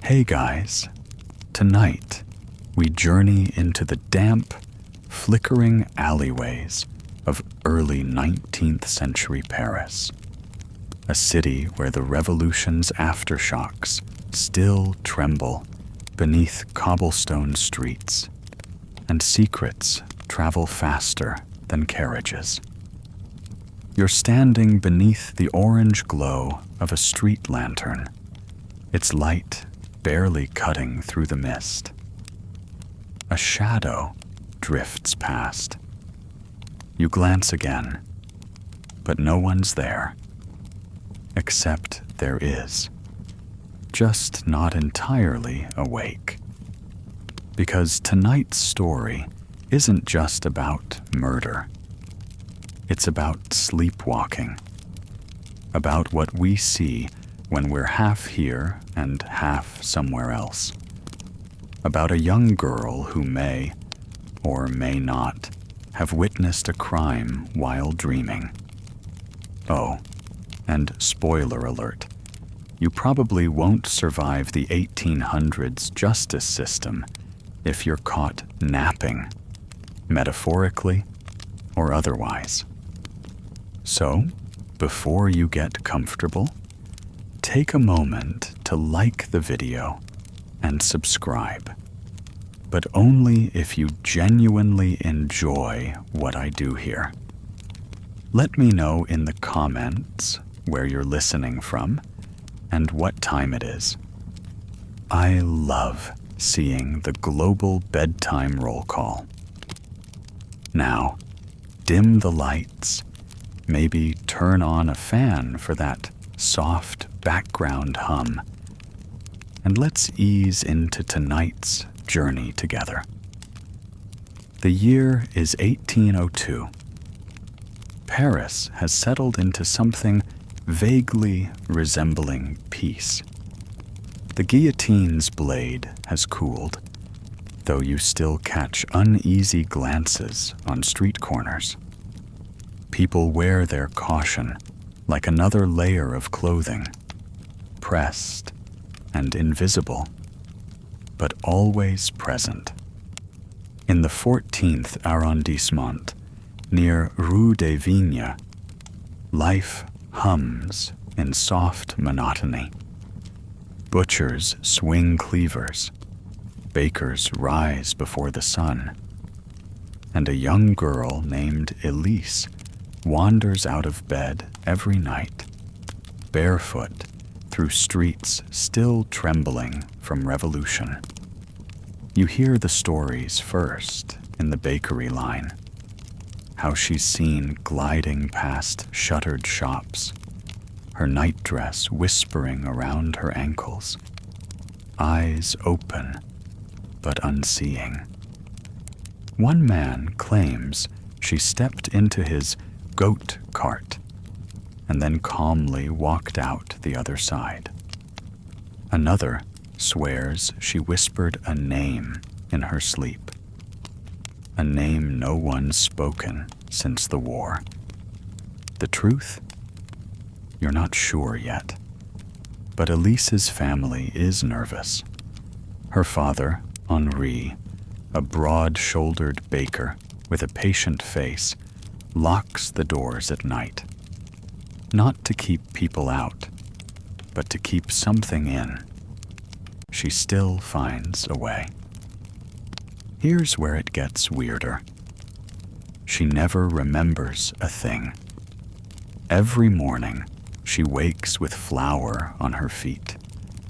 Hey guys, tonight we journey into the damp, flickering alleyways of early 19th century Paris, a city where the revolution's aftershocks still tremble beneath cobblestone streets, and secrets travel faster than carriages. You're standing beneath the orange glow of a street lantern, its light barely cutting through the mist. A shadow drifts past. You glance again, but no one's there. Except there is. Just not entirely awake. Because tonight's story isn't just about murder. It's about sleepwalking. About what we see when we're half here and half somewhere else. About a young girl who may, or may not, have witnessed a crime while dreaming. Oh, and spoiler alert, you probably won't survive the 1800s justice system if you're caught napping, metaphorically or otherwise. So, before you get comfortable, take a moment to like the video and subscribe, but only if you genuinely enjoy what I do here. Let me know in the comments where you're listening from and what time it is. I love seeing the global bedtime roll call. Now, dim the lights, maybe turn on a fan for that soft background hum, and let's ease into tonight's journey together. The year is 1802. Paris has settled into something vaguely resembling peace. The guillotine's blade has cooled, though you still catch uneasy glances on street corners. People wear their caution like another layer of clothing, pressed and invisible, but always present. In the 14th arrondissement, near Rue des Vignes, life hums in soft monotony. Butchers swing cleavers, bakers rise before the sun, and a young girl named Elise wanders out of bed every night, barefoot through streets still trembling from revolution. You hear the stories first in the bakery line, how she's seen gliding past shuttered shops, her nightdress whispering around her ankles, eyes open but unseeing. One man claims she stepped into his goat cart and then calmly walked out the other side. Another swears she whispered a name in her sleep, a name no one's spoken since the war. The truth? You're not sure yet, but Elise's family is nervous. Her father, Henri, a broad-shouldered baker with a patient face, locks the doors at night. Not to keep people out, but to keep something in. She still finds a way. Here's where it gets weirder. She never remembers a thing. Every morning, she wakes with flour on her feet,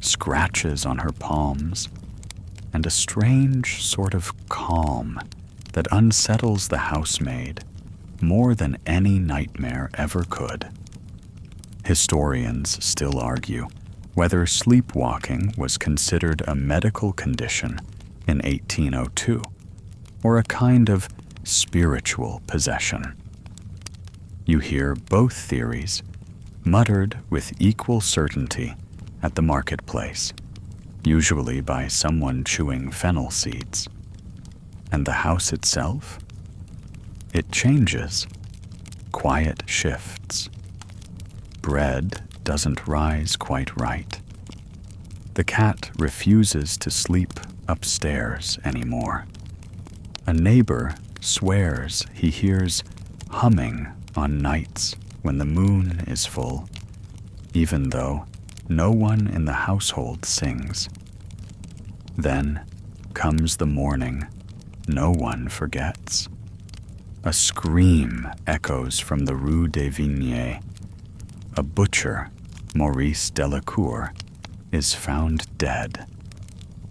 scratches on her palms, and a strange sort of calm that unsettles the housemaid more than any nightmare ever could. Historians still argue whether sleepwalking was considered a medical condition in 1802 or a kind of spiritual possession. You hear both theories muttered with equal certainty at the marketplace, usually by someone chewing fennel seeds. And the house itself? It changes. Quiet shifts. Bread doesn't rise quite right. The cat refuses to sleep upstairs anymore. A neighbor swears he hears humming on nights when the moon is full, even though no one in the household sings. Then comes the morning no one forgets. A scream echoes from the Rue des Vignes. A butcher, Maurice Delacour, is found dead,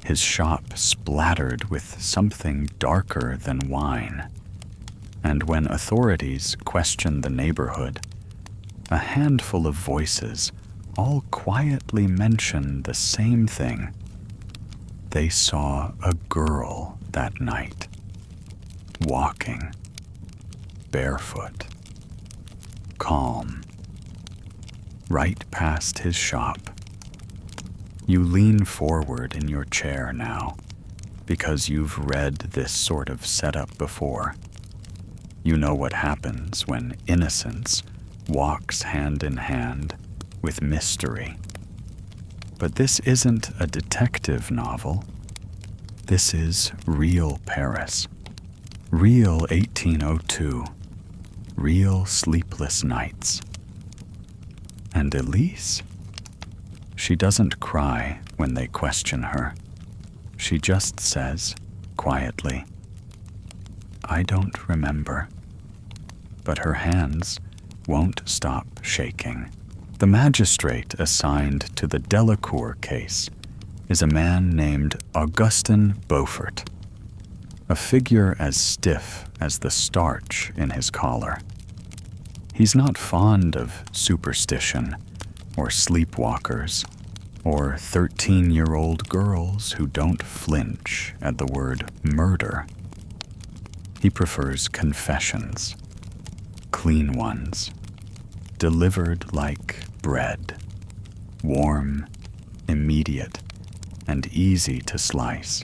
his shop splattered with something darker than wine. And when authorities question the neighborhood, a handful of voices all quietly mention the same thing. They saw a girl that night, walking, barefoot, calm, right past his shop. You lean forward in your chair now, because you've read this sort of setup before. You know what happens when innocence walks hand in hand with mystery. But this isn't a detective novel. This is real Paris, real 1802, real sleepless nights. And Elise? She doesn't cry when they question her. She just says, quietly, "I don't remember." But her hands won't stop shaking. The magistrate assigned to the Delacour case is a man named Augustin Beaufort, a figure as stiff as the starch in his collar. He's not fond of superstition or sleepwalkers or 13-year-old girls who don't flinch at the word murder. He prefers confessions, clean ones, delivered like bread, warm, immediate, and easy to slice.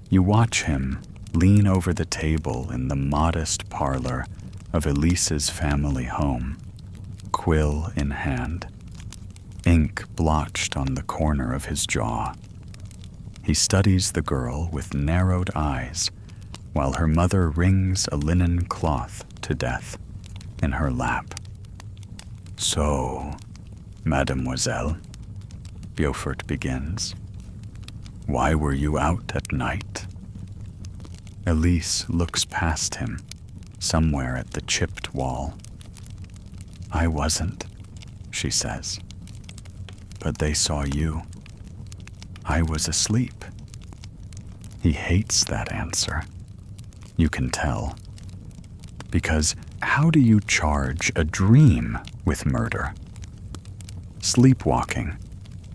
You watch him lean over the table in the modest parlor of Elise's family home, quill in hand, ink blotched on the corner of his jaw. He studies the girl with narrowed eyes while her mother wrings a linen cloth to death in her lap. "So, mademoiselle," Beaufort begins, "why were you out at night?" Elise looks past him, somewhere at the chipped wall. "I wasn't," she says. "But they saw you. I was asleep." He hates that answer. You can tell. Because how do you charge a dream with murder? Sleepwalking,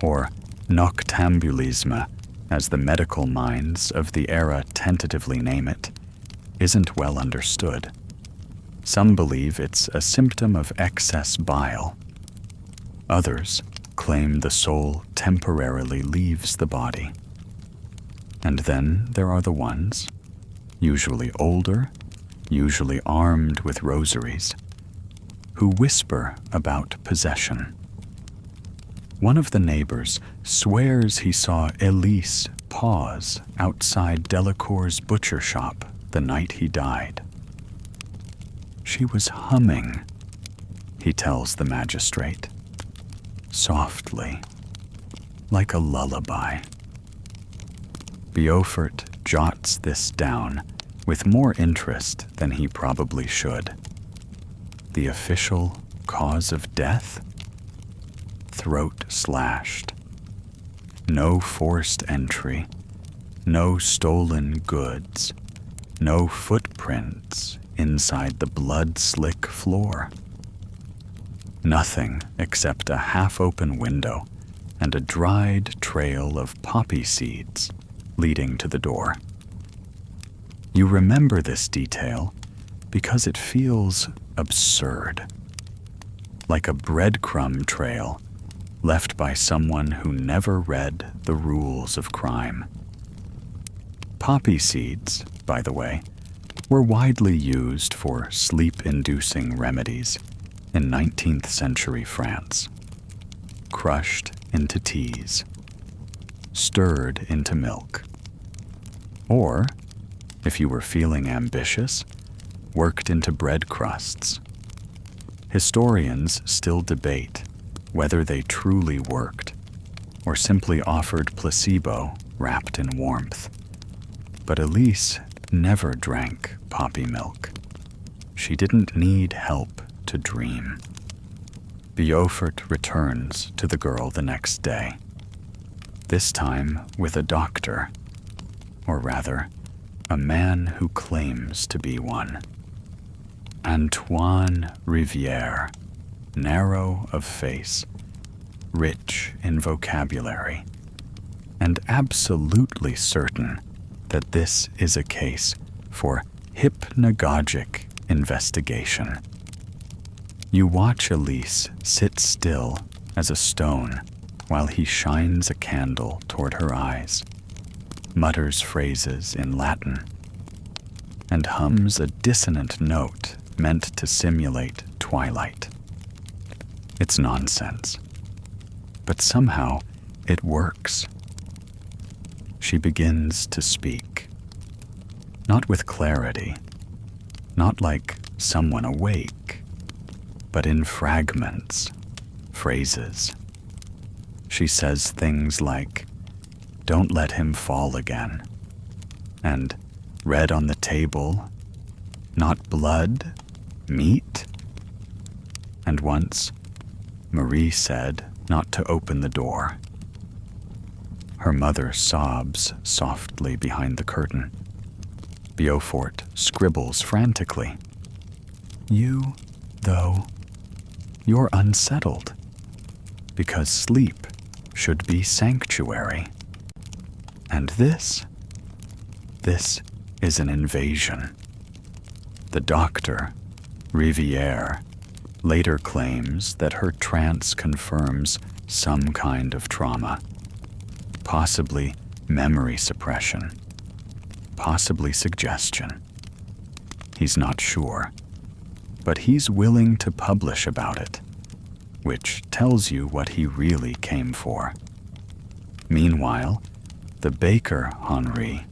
or noctambulisme, as the medical minds of the era tentatively name it, isn't well understood. Some believe it's a symptom of excess bile. Others claim the soul temporarily leaves the body. And then there are the ones, usually older, usually armed with rosaries, who whisper about possession. One of the neighbors swears he saw Elise pause outside Delacour's butcher shop the night he died. "She was humming," he tells the magistrate, softly, like a lullaby. Beaufort jots this down with more interest than he probably should. The official cause of death? Throat slashed. No forced entry. No stolen goods. No footprints inside the blood-slick floor. Nothing except a half-open window and a dried trail of poppy seeds leading to the door. You remember this detail because it feels absurd, like a breadcrumb trail left by someone who never read the rules of crime. Poppy seeds, by the way, were widely used for sleep-inducing remedies in 19th century France, crushed into teas, stirred into milk. Or, if you were feeling ambitious, worked into bread crusts. Historians still debate whether they truly worked or simply offered placebo wrapped in warmth. But Elise never drank poppy milk. She didn't need help to dream. Beaufort returns to the girl the next day, this time with a doctor, or rather, a man who claims to be one. Antoine Rivière, narrow of face, rich in vocabulary, and absolutely certain that this is a case for hypnagogic investigation. You watch Elise sit still as a stone while he shines a candle toward her eyes, mutters phrases in Latin, and hums a dissonant note meant to simulate twilight. It's nonsense, but somehow it works. She begins to speak, not with clarity, not like someone awake, but in fragments, phrases. She says things like, "Don't let him fall again," and "Red on the table, not blood, meat." And once, Marie said not to open the door. Her mother sobs softly behind the curtain. Beaufort scribbles frantically. You, though, you're unsettled, because sleep should be sanctuary. And this is an invasion. The doctor, Rivière, later claims that her trance confirms some kind of trauma, possibly memory suppression, possibly suggestion. He's not sure, but he's willing to publish about it, which tells you what he really came for. Meanwhile, the baker, Henri,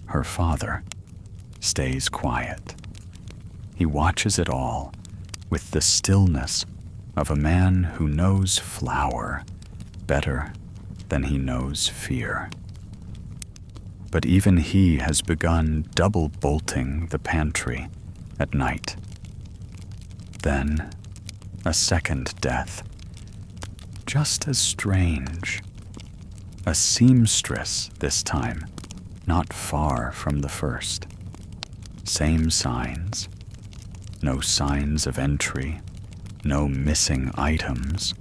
her father, stays quiet. He watches it all with the stillness of a man who knows flour better than he knows fear. But even he has begun double-bolting the pantry at night. Then, a second death, just as strange. A seamstress this time, not far from the first. Same signs. No signs of entry, no missing items.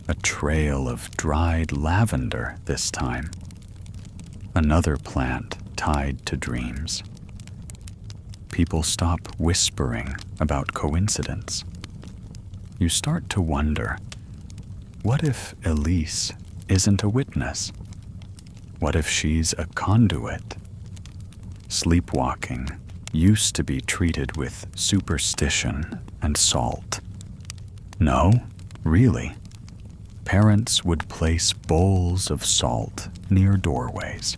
A trail of dried lavender this time. Another plant tied to dreams. People stop whispering about coincidence. You start to wonder, what if Elise isn't a witness? What if she's a conduit? Sleepwalking used to be treated with superstition and salt. No, really. Parents would place bowls of salt near doorways,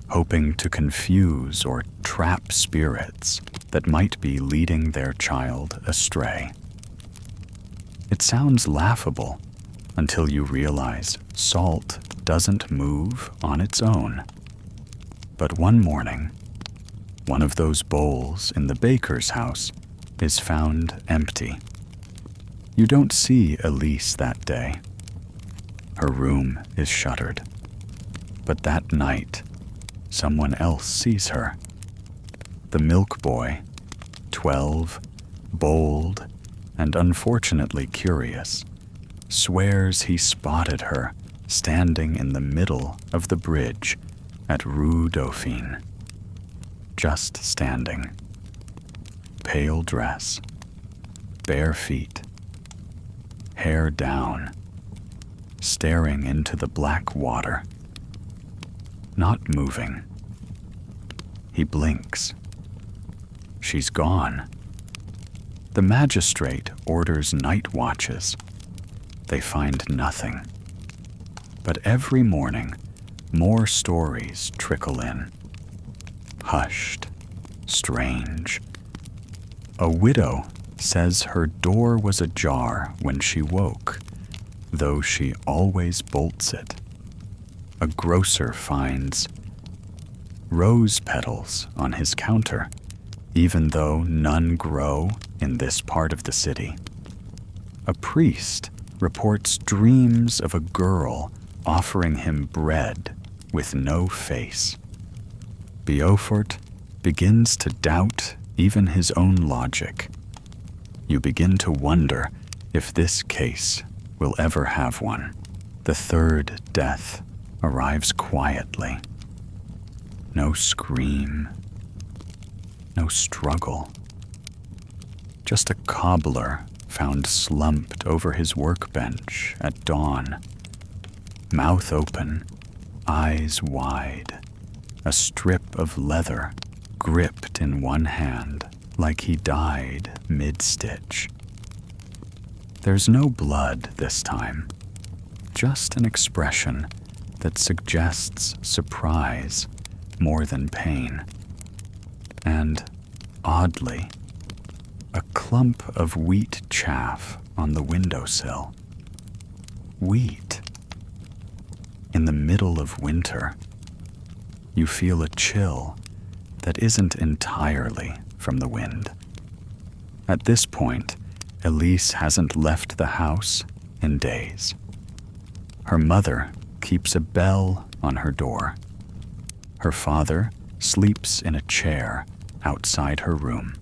hoping to confuse or trap spirits that might be leading their child astray. It sounds laughable until you realize salt doesn't move on its own. But one morning, one of those bowls in the baker's house is found empty. You don't see Elise that day. Her room is shuttered. But that night, someone else sees her. The milk boy, 12, bold, and unfortunately curious, swears he spotted her standing in the middle of the bridge at Rue Dauphine. Just standing. Pale dress, bare feet, hair down, staring into the black water, not moving. He blinks. She's gone. The magistrate orders night watches. They find nothing. But every morning, more stories trickle in. Hushed, strange. A widow says her door was ajar when she woke, though she always bolts it. A grocer finds rose petals on his counter, even though none grow in this part of the city. A priest reports dreams of a girl offering him bread with no face. Beaufort begins to doubt even his own logic. You begin to wonder if this case will ever have one. The third death arrives quietly. No scream, no struggle. Just a cobbler found slumped over his workbench at dawn. Mouth open, eyes wide, a strip of leather gripped in one hand like he died mid-stitch. There's no blood this time, just an expression that suggests surprise more than pain. And, oddly, a clump of wheat chaff on the windowsill. Wheat. In the middle of winter, you feel a chill that isn't entirely from the wind. At this point, Elise hasn't left the house in days. Her mother keeps a bell on her door. Her father sleeps in a chair outside her room.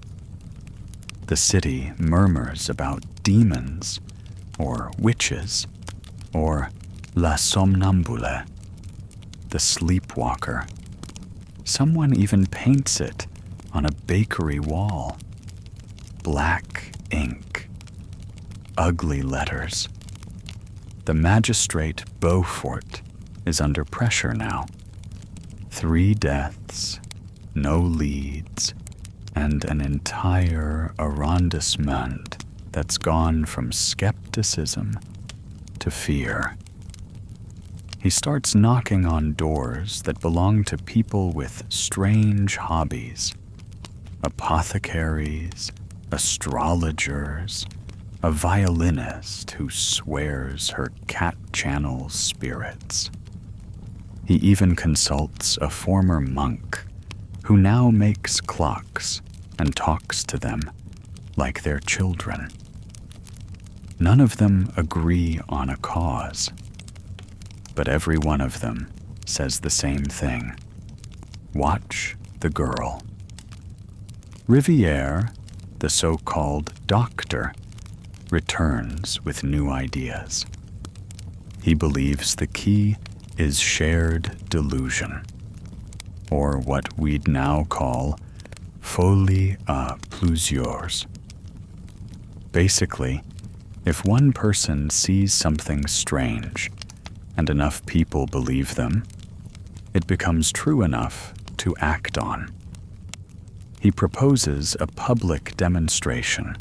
The city murmurs about demons, or witches, or la somnambule, the sleepwalker. Someone even paints it on a bakery wall. Black ink. Ugly letters. The magistrate Beaufort is under pressure now. 3 deaths, no leads, and an entire arrondissement that's gone from skepticism to fear. He starts knocking on doors that belong to people with strange hobbies. Apothecaries, astrologers, a violinist who swears her cat channels spirits. He even consults a former monk who now makes clocks and talks to them like they're children. None of them agree on a cause, but every one of them says the same thing. Watch the girl. Riviere, the so-called doctor, returns with new ideas. He believes the key is shared delusion, or what we'd now call folie à plusieurs. Basically, if one person sees something strange and enough people believe them, it becomes true enough to act on. He proposes a public demonstration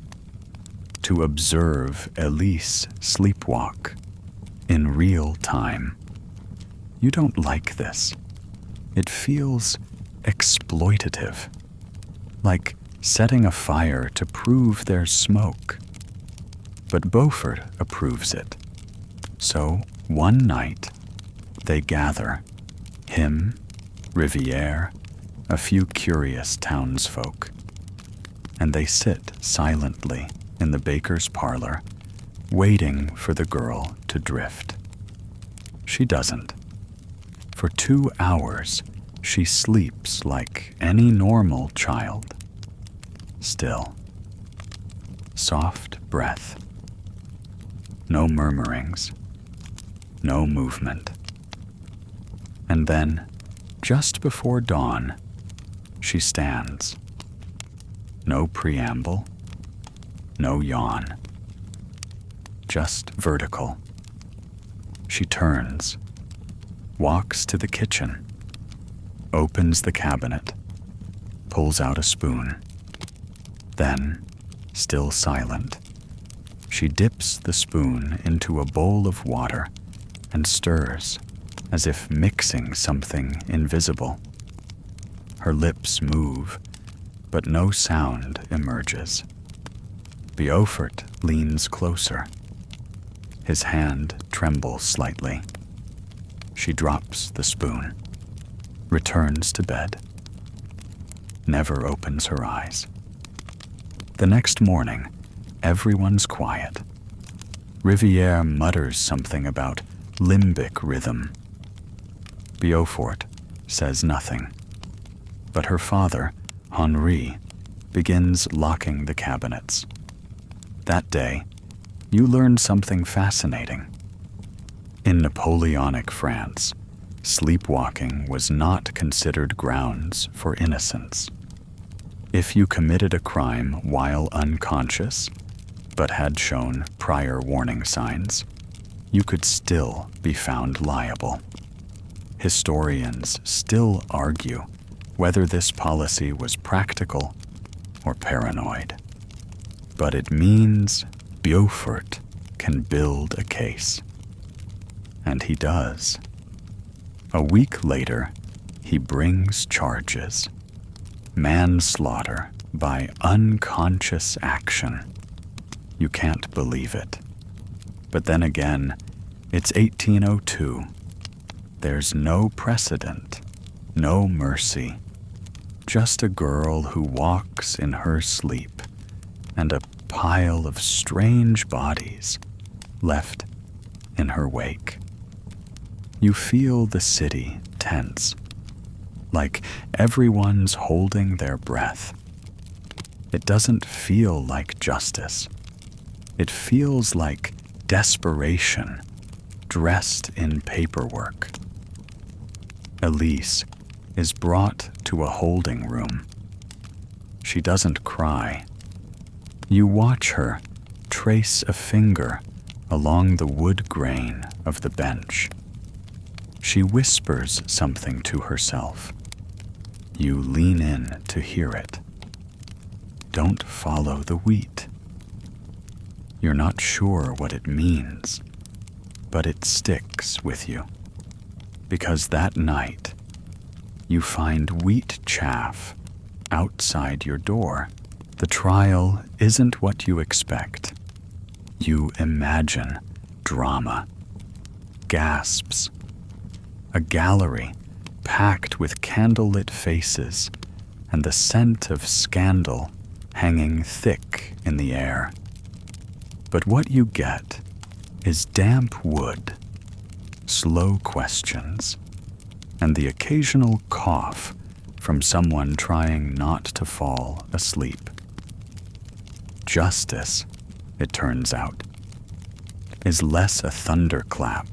to observe Elise sleepwalk in real time. You don't like this. It feels exploitative, like setting a fire to prove there's smoke. But Beaufort approves it. So, one night, they gather, him, Riviere, a few curious townsfolk, and they sit silently in the baker's parlor, waiting for the girl to drift. She doesn't. For 2 hours, she sleeps like any normal child. Still. Soft breath. No murmurings. No movement. And then, just before dawn, she stands. No preamble. No yawn. Just vertical. She turns, walks to the kitchen, opens the cabinet, pulls out a spoon. Then, still silent, she dips the spoon into a bowl of water and stirs, as if mixing something invisible. Her lips move, but no sound emerges. Beaufort leans closer. His hand trembles slightly. She drops the spoon, returns to bed, never opens her eyes. The next morning, everyone's quiet. Riviere mutters something about limbic rhythm. Beaufort says nothing, but her father, Henri, begins locking the cabinets. That day, you learn something fascinating. In Napoleonic France, sleepwalking was not considered grounds for innocence. If you committed a crime while unconscious, but had shown prior warning signs, you could still be found liable. Historians still argue whether this policy was practical or paranoid. But it means Beaufort can build a case. And he does. A week later, he brings charges. Manslaughter by unconscious action. You can't believe it. But then again, it's 1802. There's no precedent, no mercy. Just a girl who walks in her sleep, and a pile of strange bodies left in her wake. You feel the city tense, like everyone's holding their breath. It doesn't feel like justice. It feels like desperation dressed in paperwork. Elise is brought to a holding room. She doesn't cry. You watch her trace a finger along the wood grain of the bench. She whispers something to herself. You lean in to hear it. Don't follow the wheat. You're not sure what it means, but it sticks with you. Because that night, you find wheat chaff outside your door. The trial isn't what you expect. You imagine drama, gasps, a gallery packed with candlelit faces and the scent of scandal hanging thick in the air. But what you get is damp wood, slow questions, and the occasional cough from someone trying not to fall asleep. Justice, it turns out, is less a thunderclap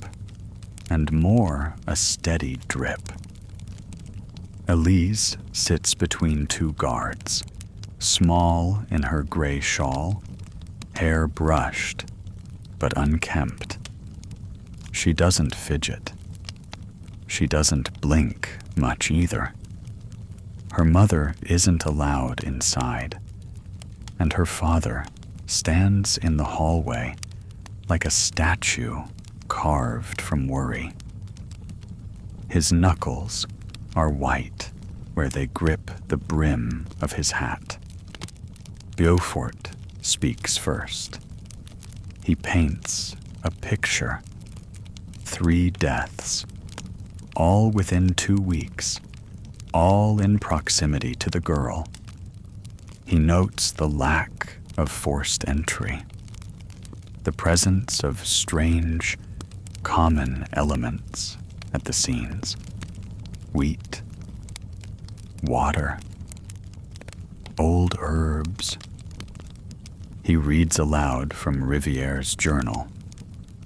and more a steady drip. Elise sits between two guards, small in her gray shawl, hair brushed but unkempt. She doesn't fidget. She doesn't blink much either. Her mother isn't allowed inside, and her father stands in the hallway like a statue carved from worry. His knuckles are white where they grip the brim of his hat. Beaufort speaks first. He paints a picture. 3 deaths, all within 2 weeks, all in proximity to the girl. He notes the lack of forced entry, the presence of strange, common elements at the scenes. Wheat, water, old herbs. He reads aloud from Riviere's journal,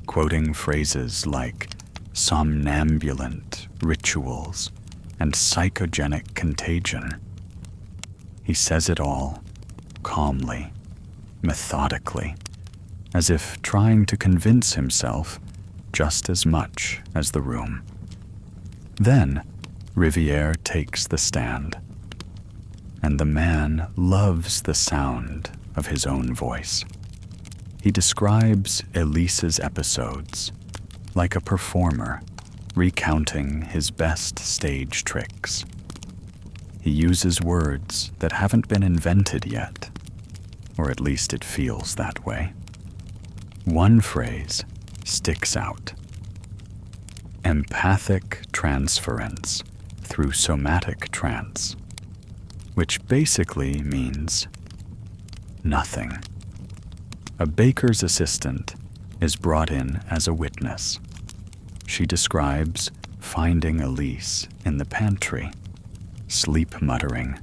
quoting phrases like somnambulant rituals and psychogenic contagion. He says it all calmly, methodically, as if trying to convince himself just as much as the room. Then Riviere takes the stand, and the man loves the sound of his own voice. He describes Elise's episodes like a performer recounting his best stage tricks. He uses words that haven't been invented yet, or at least it feels that way. One phrase sticks out: empathic transference through somatic trance, which basically means nothing. A baker's assistant is brought in as a witness. She describes finding Elise in the pantry, sleep muttering,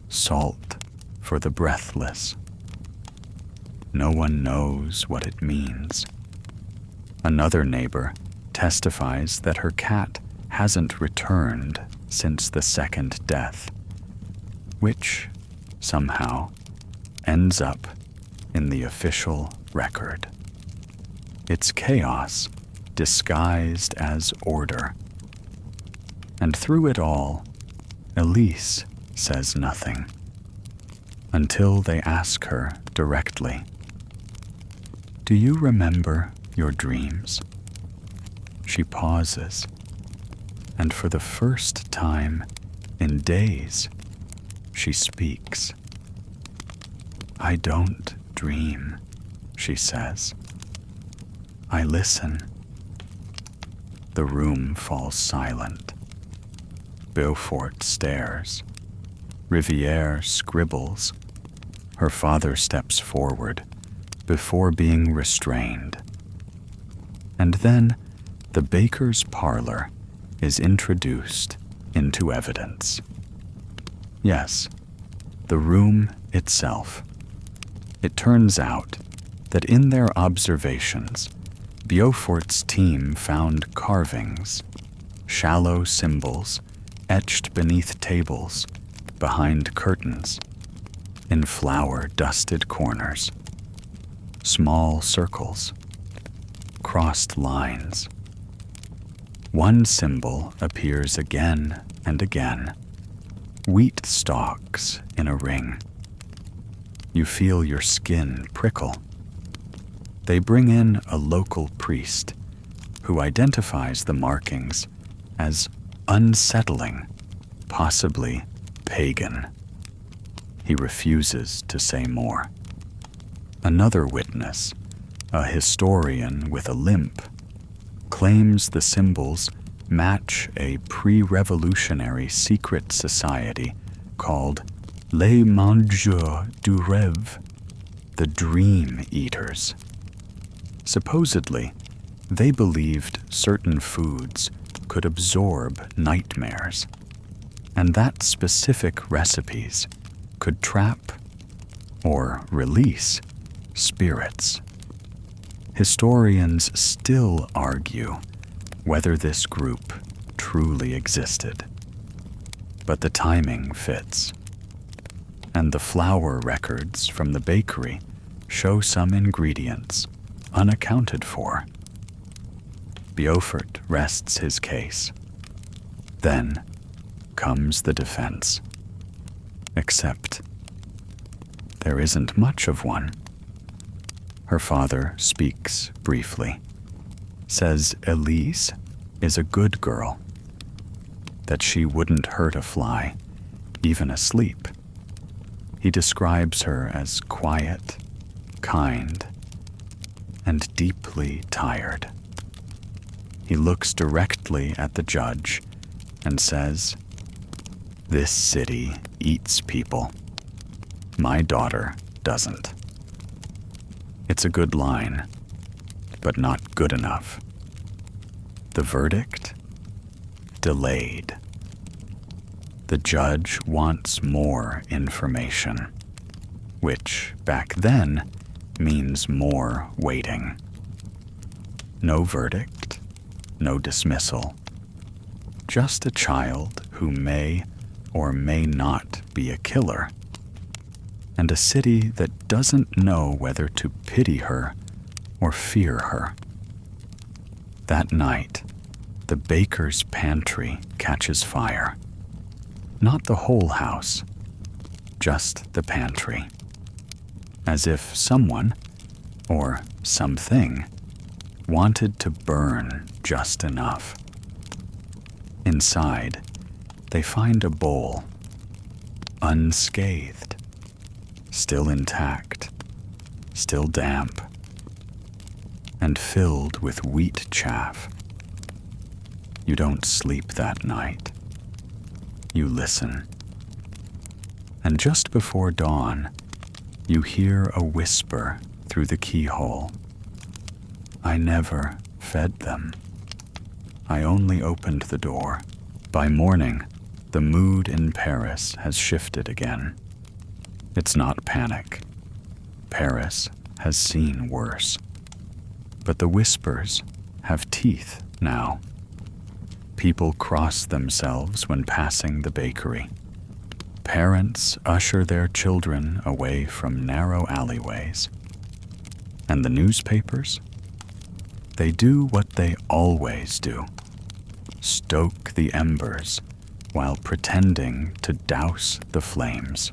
"Salt for the breathless." No one knows what it means. Another neighbor testifies that her cat hasn't returned since the second death, which somehow ends up in the official record. It's chaos disguised as order. And through it all, Elise says nothing, until they ask her directly, "Do you remember your dreams?" She pauses, and for the first time in days, she speaks. "I don't dream," she says. "I listen." The room falls silent. Beaufort stares. Rivière scribbles. Her father steps forward before being restrained. And then the baker's parlor is introduced into evidence. Yes, the room itself. It turns out that in their observations, Beaufort's team found carvings, shallow symbols etched beneath tables, behind curtains, in flour-dusted corners, small circles, crossed lines. One symbol appears again and again, wheat stalks in a ring. You feel your skin prickle. They bring in a local priest who identifies the markings as unsettling, possibly pagan. He refuses to say more. Another witness, a historian with a limp, claims the symbols match a pre-revolutionary secret society called Les Mangeurs du Rêve, the Dream Eaters. Supposedly, they believed certain foods could absorb nightmares, and that specific recipes could trap or release spirits. Historians still argue whether this group truly existed, but the timing fits, and the flour records from the bakery show some ingredients unaccounted for. Beaufort rests his case. Then comes the defense. Except there isn't much of one. Her father speaks briefly, says Elise is a good girl, that she wouldn't hurt a fly, even asleep. He describes her as quiet, kind, and deeply tired. He looks directly at the judge and says, "This city eats people. My daughter doesn't." It's a good line, but not good enough. The verdict? Delayed. The judge wants more information, which back then means more waiting. No verdict, no dismissal. Just a child who may or may not be a killer, and a city that doesn't know whether to pity her or fear her. That night, the baker's pantry catches fire. Not the whole house, just the pantry. As if someone, or something, wanted to burn just enough. Inside, they find a bowl, unscathed, still intact, still damp, and filled with wheat chaff. You don't sleep that night. You listen. And just before dawn, you hear a whisper through the keyhole. I never fed them. I only opened the door. By morning, the mood in Paris has shifted again. It's not panic. Paris has seen worse. But the whispers have teeth now. People cross themselves when passing the bakery. Parents usher their children away from narrow alleyways. And the newspapers? They do what they always do. Stoke the embers while pretending to douse the flames.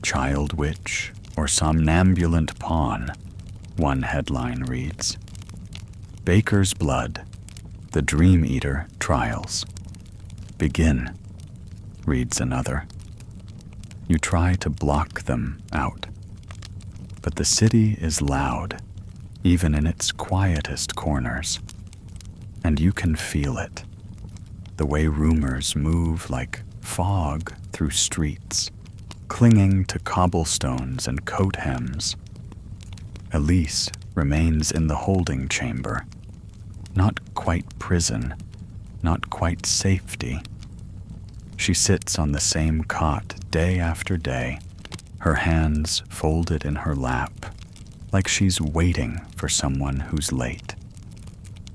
Child witch or somnambulant pawn, one headline reads. Baker's blood, the Dream Eater trials. Begin, reads another. You try to block them out. But the city is loud, even in its quietest corners. And you can feel it, the way rumors move like fog through streets, clinging to cobblestones and coat hems. Elise remains in the holding chamber, not quite prison, not quite safety. She sits on the same cot day after day, her hands folded in her lap, like she's waiting for someone who's late.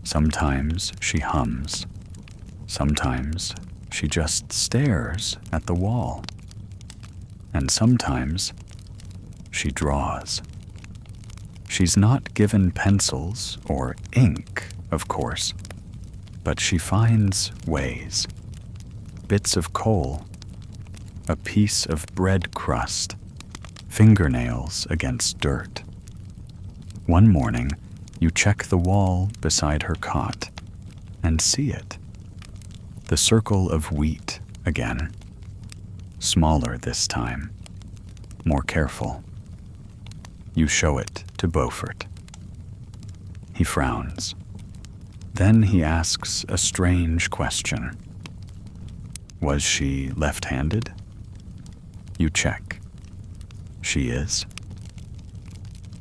Sometimes she hums. Sometimes she just stares at the wall. And sometimes she draws. She's not given pencils or ink, of course, but she finds ways. Bits of coal, a piece of bread crust, fingernails against dirt. One morning, you check the wall beside her cot and see it. The circle of wheat again. Smaller this time, more careful. You show it to Beaufort. He frowns. Then he asks a strange question. Was she left-handed? You check. She is.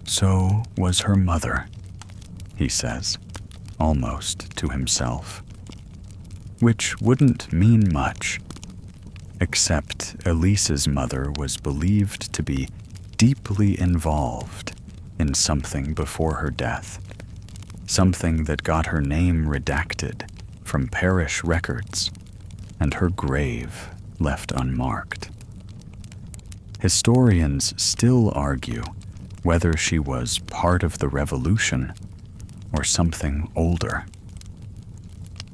So was her mother, he says, almost to himself. Which wouldn't mean much, except Elise's mother was believed to be deeply involved in something before her death, something that got her name redacted from parish records and her grave left unmarked. Historians still argue whether she was part of the revolution or something older.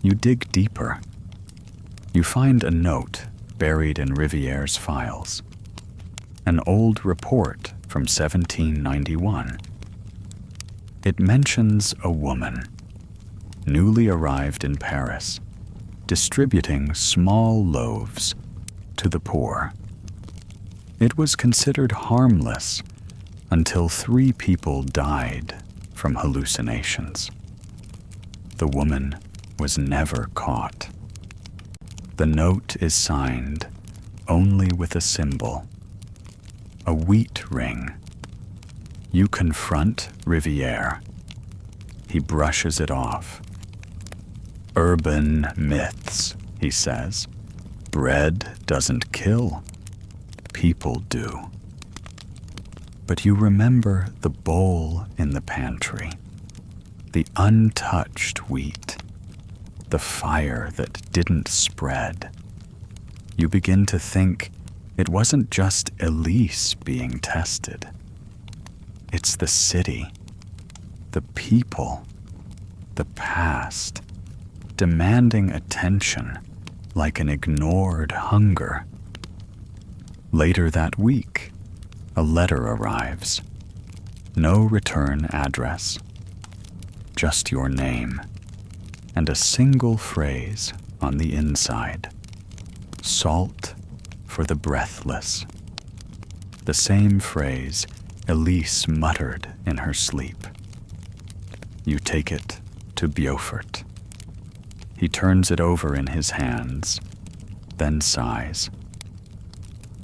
You dig deeper. You find a note buried in Riviere's files, an old report from 1791. It mentions a woman, newly arrived in Paris, distributing small loaves to the poor. It was considered harmless until 3 people died from hallucinations. The woman was never caught. The note is signed only with a symbol, a wheat ring. You confront Riviere. He brushes it off. Urban myths, he says. Bread doesn't kill. People do. But you remember the bowl in the pantry, the untouched wheat, the fire that didn't spread. You begin to think it wasn't just Elise being tested. It's the city, the people, the past, demanding attention like an ignored hunger. Later that week, a letter arrives. No return address. Just your name and a single phrase on the inside, salt for the breathless. The same phrase Elise muttered in her sleep. You take it to Beaufort. He turns it over in his hands, then sighs.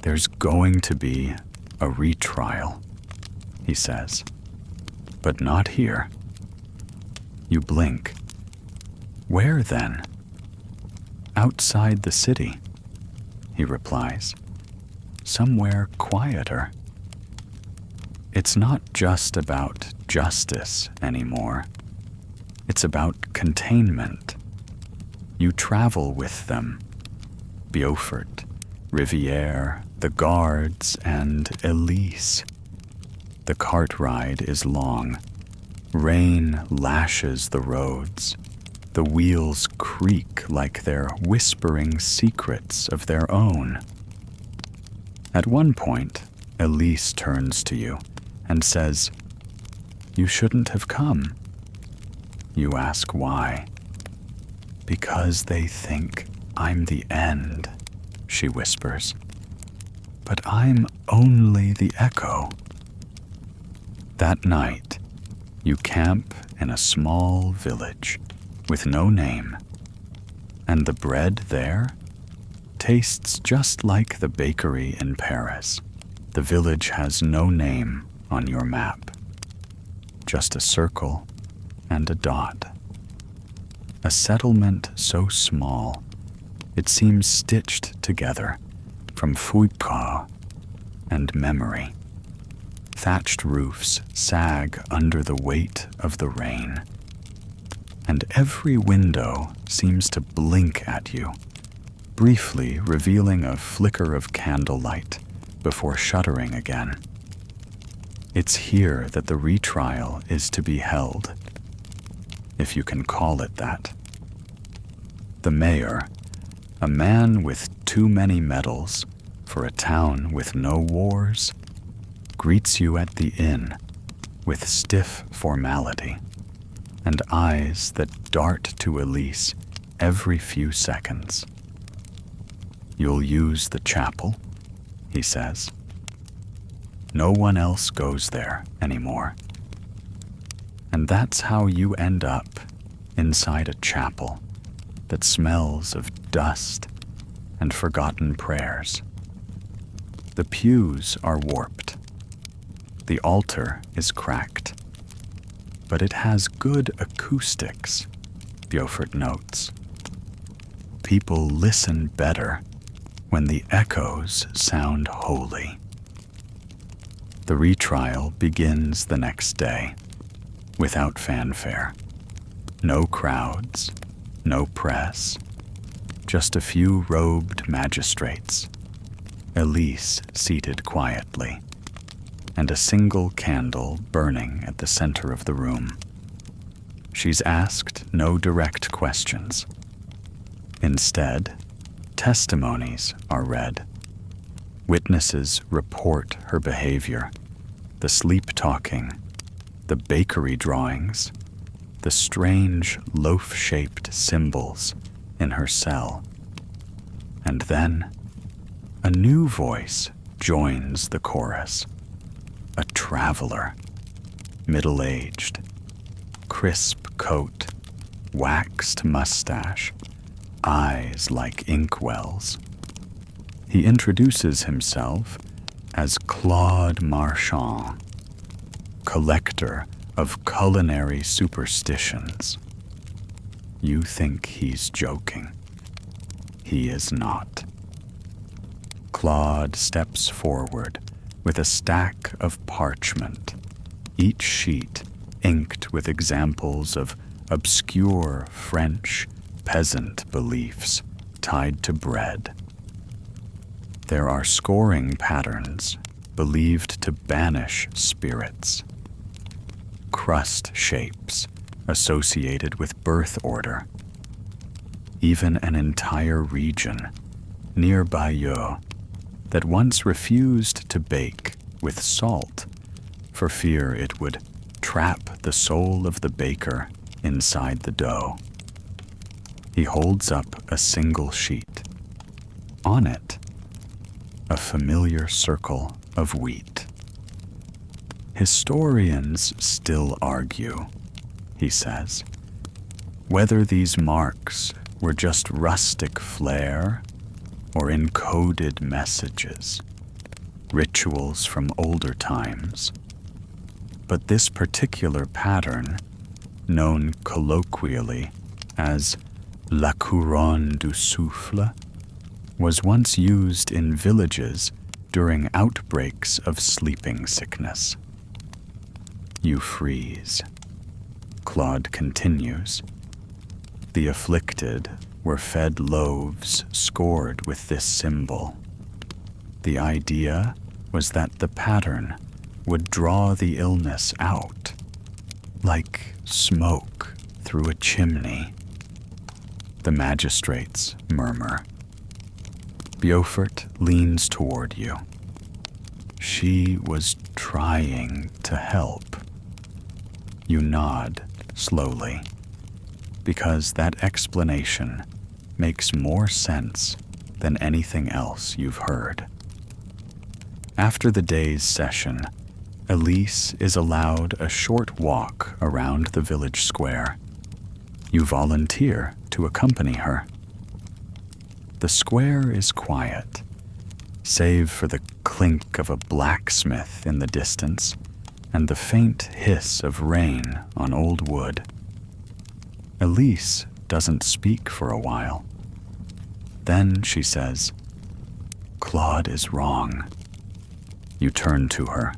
There's going to be a retrial, he says, but not here. You blink. Where then? Outside the city, he replies. Somewhere quieter. It's not just about justice anymore. It's about containment. You travel with them. Beaufort, Riviere, the guards, and Elise. The cart ride is long. Rain lashes the roads. The wheels creak like they're whispering secrets of their own. At one point, Elise turns to you and says, You shouldn't have come. You ask why. Because they think I'm the end, she whispers. But I'm only the echo. That night, you camp in a small village with no name, and the bread there tastes just like the bakery in Paris. The village has no name on your map, just a circle and a dot. A settlement so small, it seems stitched together from folklore and memory. Thatched roofs sag under the weight of the rain, and every window seems to blink at you, briefly revealing a flicker of candlelight before shuttering again. It's here that the retrial is to be held, if you can call it that. The mayor, a man with too many medals for a town with no wars, greets you at the inn with stiff formality and eyes that dart to Elise every few seconds. You'll use the chapel, he says. No one else goes there anymore. And that's how you end up inside a chapel that smells of dust and forgotten prayers. The pews are warped. The altar is cracked. But it has good acoustics, Beaufort notes. People listen better when the echoes sound holy. The retrial begins the next day, without fanfare. No crowds, no press, just a few robed magistrates, Elise seated quietly, and a single candle burning at the center of the room. She's asked no direct questions. Instead, testimonies are read. Witnesses report her behavior, the sleep-talking, the bakery drawings, the strange loaf-shaped symbols in her cell. And then, a new voice joins the chorus. A traveler, middle-aged, crisp coat, waxed mustache, eyes like inkwells. He introduces himself as Claude Marchand, collector of culinary superstitions. You think he's joking. He is not. Claude steps forward with a stack of parchment, each sheet inked with examples of obscure French peasant beliefs tied to bread. There are scoring patterns believed to banish spirits, crust shapes associated with birth order, even an entire region near Bayeux that once refused to bake with salt for fear it would trap the soul of the baker inside the dough. He holds up a single sheet. On it, a familiar circle of wheat. Historians still argue, he says, whether these marks were just rustic flair or encoded messages, rituals from older times. But this particular pattern, known colloquially as la couronne du souffle, was once used in villages during outbreaks of sleeping sickness. You freeze. Claude continues. The afflicted were fed loaves scored with this symbol. The idea was that the pattern would draw the illness out, like smoke through a chimney. The magistrates murmur. Beaufort leans toward you. She was trying to help. You nod slowly, because that explanation makes more sense than anything else you've heard. After the day's session, Elise is allowed a short walk around the village square. You volunteer to accompany her. The square is quiet, save for the clink of a blacksmith in the distance and the faint hiss of rain on old wood. Elise doesn't speak for a while. Then she says, "Claude is wrong." You turn to her.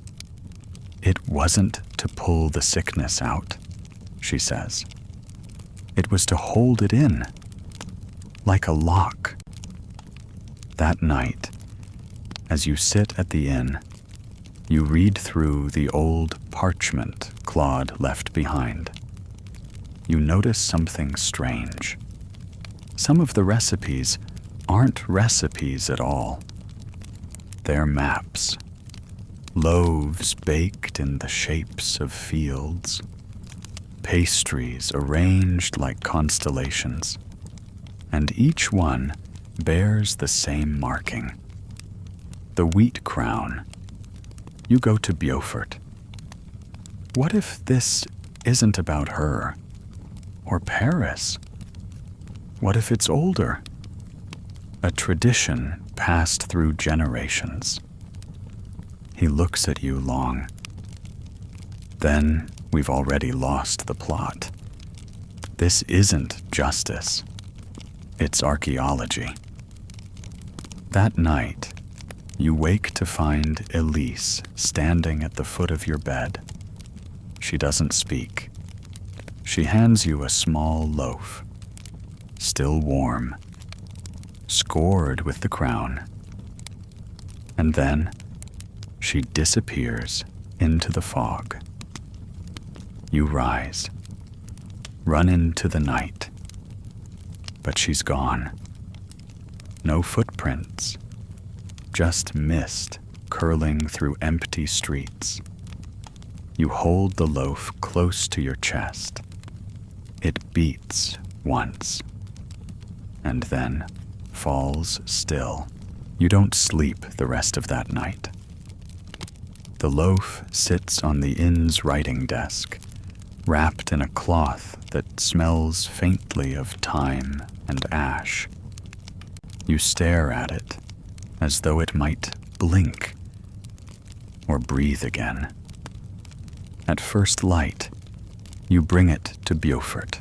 "It wasn't to pull the sickness out," she says. "It was to hold it in, like a lock." That night, as you sit at the inn, you read through the old parchment Claude left behind. You notice something strange. Some of the recipes aren't recipes at all. They're maps. Loaves baked in the shapes of fields. Pastries arranged like constellations. And each one bears the same marking. The wheat crown. You go to Beaufort. What if this isn't about her? Or Paris? What if it's older? A tradition passed through generations. He looks at you long. Then we've already lost the plot. This isn't justice. It's archaeology. That night, you wake to find Elise standing at the foot of your bed. She doesn't speak. She hands you a small loaf, still warm, scored with the crown. And then she disappears into the fog. You rise, run into the night. But she's gone. No footprints, just mist curling through empty streets. You hold the loaf close to your chest. It beats once, and then falls still. You don't sleep the rest of that night. The loaf sits on the inn's writing desk, wrapped in a cloth that smells faintly of thyme and ash. You stare at it as though it might blink or breathe again. At first light, you bring it to Beaufort.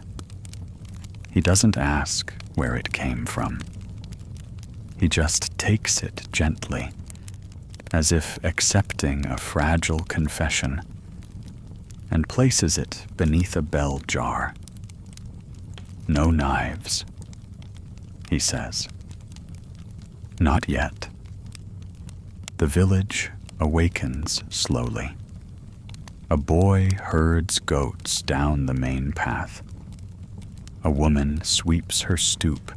He doesn't ask where it came from. He just takes it gently, as if accepting a fragile confession, and places it beneath a bell jar. "No knives," he says. Not yet. The village awakens slowly. A boy herds goats down the main path. A woman sweeps her stoop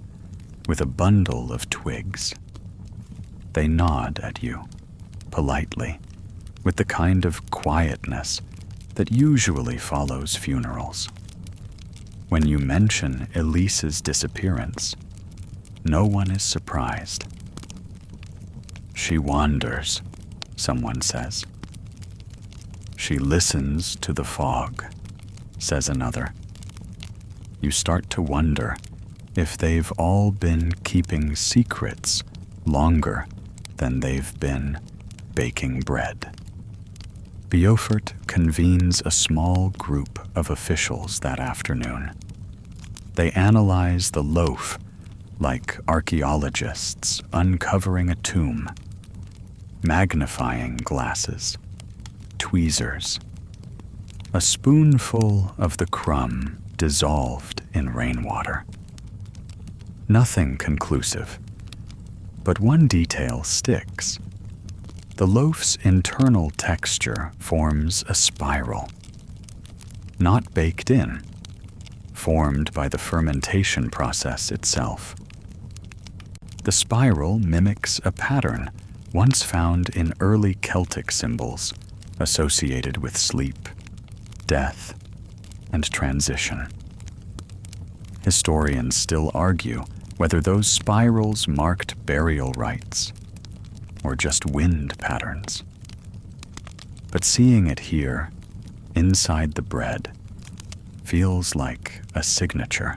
with a bundle of twigs. They nod at you, politely, with the kind of quietness that usually follows funerals. When you mention Elise's disappearance, no one is surprised. She wanders, someone says. She listens to the fog, says another. You start to wonder if they've all been keeping secrets longer than they've been baking bread. Beaufort convenes a small group of officials that afternoon. They analyze the loaf like archaeologists uncovering a tomb. Magnifying glasses, tweezers, a spoonful of the crumb dissolved in rainwater. Nothing conclusive, but one detail sticks. The loaf's internal texture forms a spiral, not baked in, formed by the fermentation process itself. The spiral mimics a pattern once found in early Celtic symbols associated with sleep, death, and transition. Historians still argue whether those spirals marked burial rites or just wind patterns. But seeing it here, inside the bread, feels like a signature.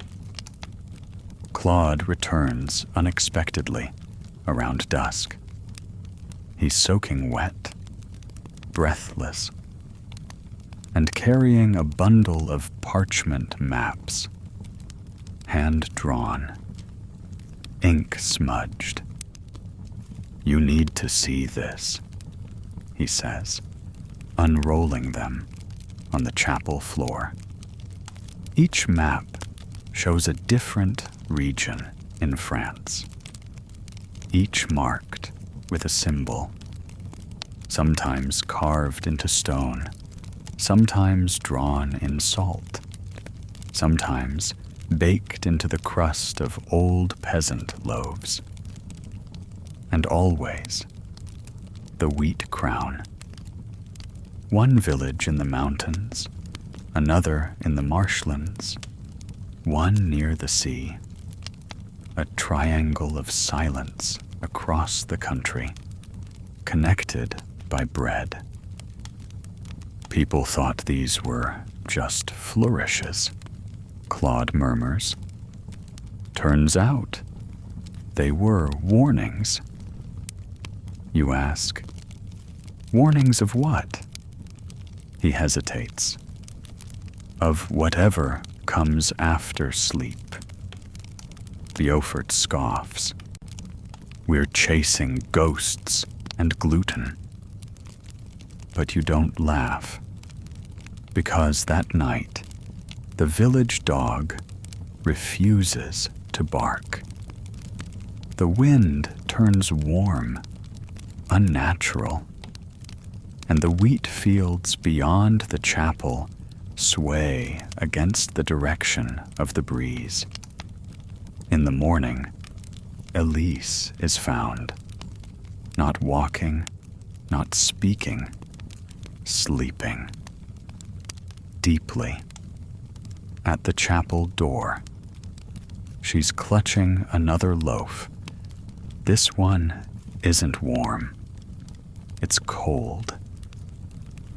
Claude returns unexpectedly around dusk. He's soaking wet, breathless, and carrying a bundle of parchment maps, hand-drawn, ink smudged. You need to see this, he says, unrolling them on the chapel floor. Each map shows a different region in France, each marked with a symbol, sometimes carved into stone, sometimes drawn in salt, sometimes baked into the crust of old peasant loaves. And always, the wheat crown. One village in the mountains, another in the marshlands, one near the sea. A triangle of silence across the country, connected by bread. People thought these were just flourishes, Claude murmurs. Turns out, they were warnings. You ask, warnings of what? He hesitates. Of whatever comes after sleep. Beaufort scoffs. We're chasing ghosts and gluten. But you don't laugh, because that night, the village dog refuses to bark. The wind turns warm, unnatural, and the wheat fields beyond the chapel sway against the direction of the breeze. In the morning, Elise is found, not walking, not speaking, sleeping, deeply, at the chapel door. She's clutching another loaf. This one isn't warm. It's cold.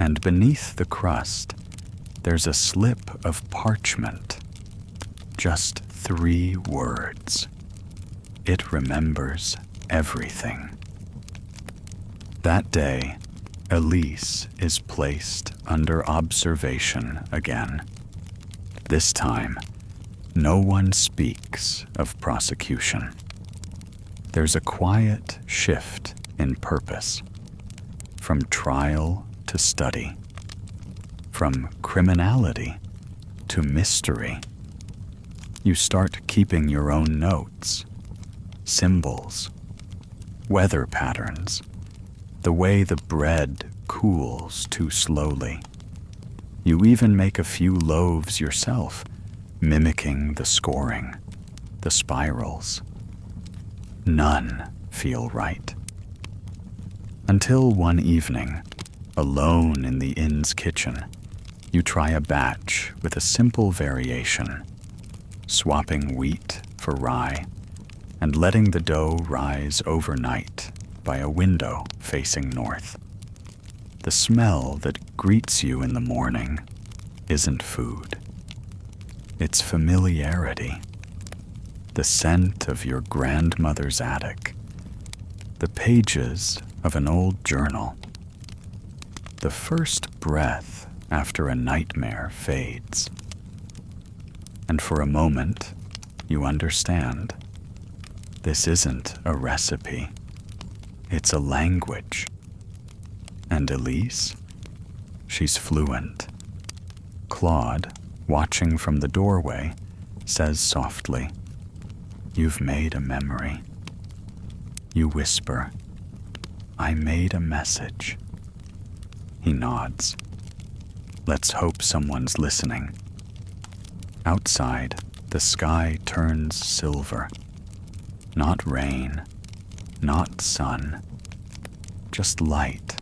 And beneath the crust, there's a slip of parchment. Just 3 words. It remembers everything. That day, Elise is placed under observation again. This time, no one speaks of prosecution. There's a quiet shift in purpose, from trial to study, from criminality to mystery. You start keeping your own notes, symbols, weather patterns, the way the bread cools too slowly. You even make a few loaves yourself, mimicking the scoring, the spirals. None feel right. Until one evening, alone in the inn's kitchen, you try a batch with a simple variation. swapping wheat for rye and letting the dough rise overnight by a window facing north. The smell that greets you in the morning isn't food. It's familiarity. The scent of your grandmother's attic. The pages of an old journal. The first breath after a nightmare fades. And for a moment, you understand. This isn't a recipe. It's a language. And Elise? She's fluent. Claude, watching from the doorway, says softly, "You've made a memory." You whisper, "I made a message." He nods. Let's hope someone's listening. Outside, the sky turns silver. Not rain, not sun, just light,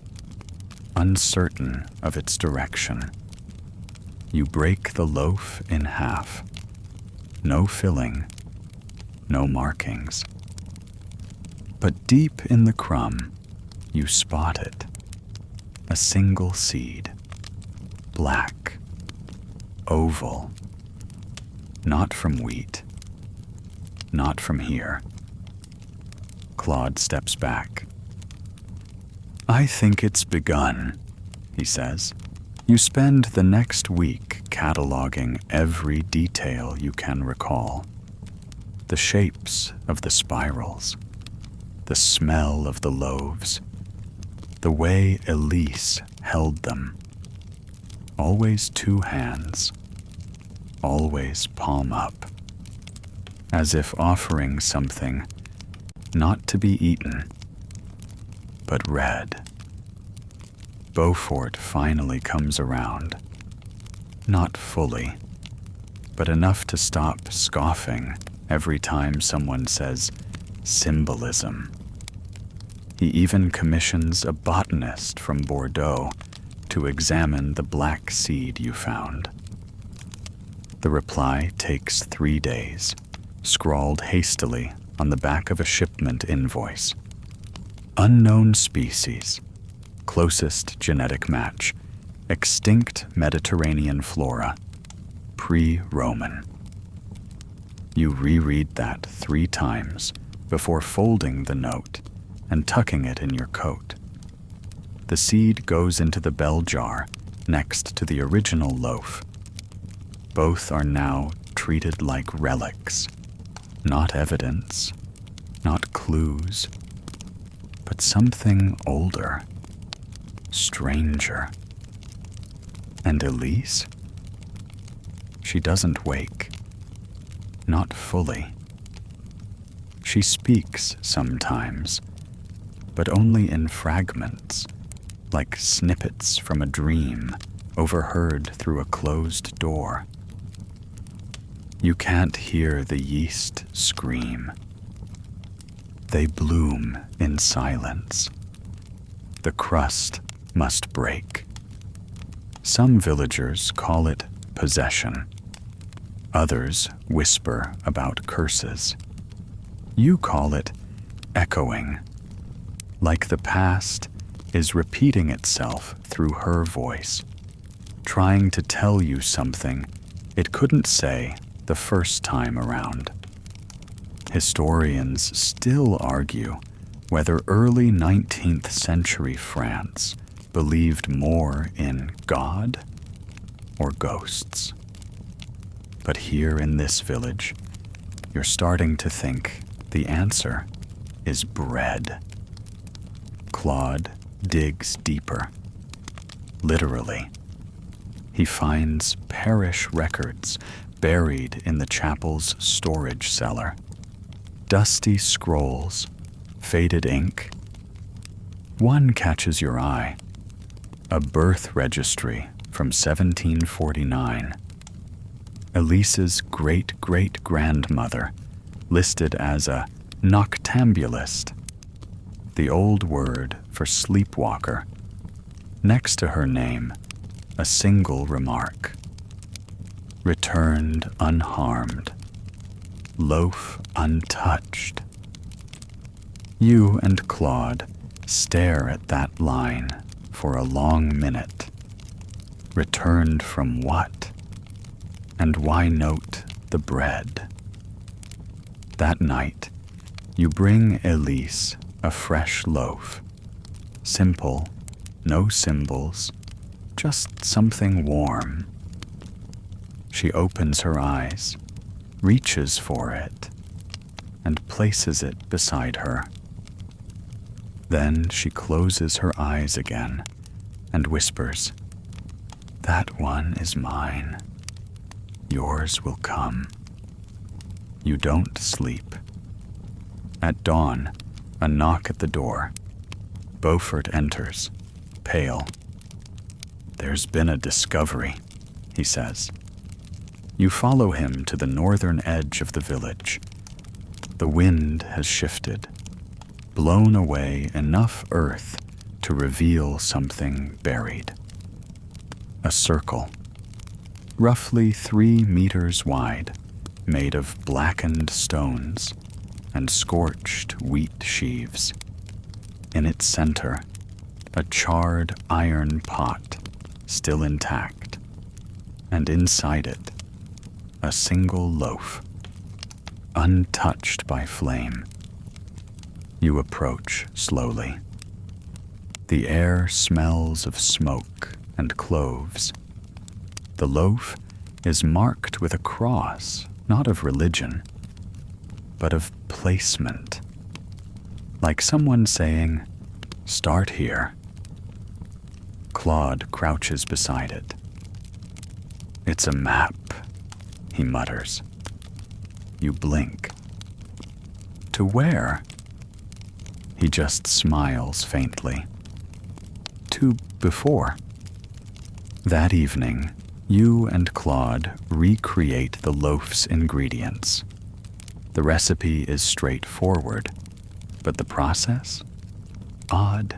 uncertain of its direction. You break the loaf in half. No filling, no markings. But deep in the crumb, you spot it. A single seed. Black. Oval. Not from wheat. Not from here. Claude steps back. "I think it's begun," he says. You spend the next week cataloging every detail you can recall. The shapes of the spirals, the smell of the loaves, the way Elise held them. Always two hands, always palm up, as if offering something not to be eaten, but read. Beaufort finally comes around. Not fully, but enough to stop scoffing every time someone says symbolism. He even commissions a botanist from Bordeaux to examine the black seed you found. The reply takes 3 days, scrawled hastily on the back of a shipment invoice. Unknown species. Closest genetic match, extinct Mediterranean flora, pre-Roman. You reread that 3 times before folding the note and tucking it in your coat. The seed goes into the bell jar next to the original loaf. Both are now treated like relics, not evidence, not clues, but something older. Stranger. And Elise? She doesn't wake. Not fully. She speaks sometimes, but only in fragments, like snippets from a dream overheard through a closed door. You can't hear the yeast scream. They bloom in silence. The crust must break. Some villagers call it possession. Others whisper about curses. You call it echoing, like the past is repeating itself through her voice, trying to tell you something it couldn't say the first time around. Historians still argue whether early 19th century France believed more in God or ghosts. But here in this village, you're starting to think the answer is bread. Claude digs deeper. Literally. He finds parish records buried in the chapel's storage cellar. Dusty scrolls, faded ink. One catches your eye. A birth registry from 1749. Elise's great-great-grandmother, listed as a noctambulist, the old word for sleepwalker. Next to her name, a single remark. Returned unharmed loaf untouched. You and Claude stare at that line for a long minute. Returned from what? And why note the bread? That night, you bring Elise a fresh loaf. Simple, no symbols, just something warm. She opens her eyes, reaches for it, and places it beside her. Then she closes her eyes again and whispers, "That one is mine. Yours will come." You don't sleep. At dawn, a knock at the door. Beaufort enters, pale. "There's been a discovery," he says. You follow him to the northern edge of the village. The wind has shifted, blown away enough earth to reveal something buried. A circle, roughly 3 meters wide, made of blackened stones and scorched wheat sheaves. In its center, a charred iron pot, still intact, and inside it, a single loaf, untouched by flame. You approach slowly. The air smells of smoke and cloves. The loaf is marked with a cross, not of religion, but of placement. Like someone saying, "Start here." Claude crouches beside it. "It's a map," he mutters. You blink. "To where?" He just smiles faintly. "To before." That evening, you and Claude recreate the loaf's ingredients. The recipe is straightforward, but the process? Odd.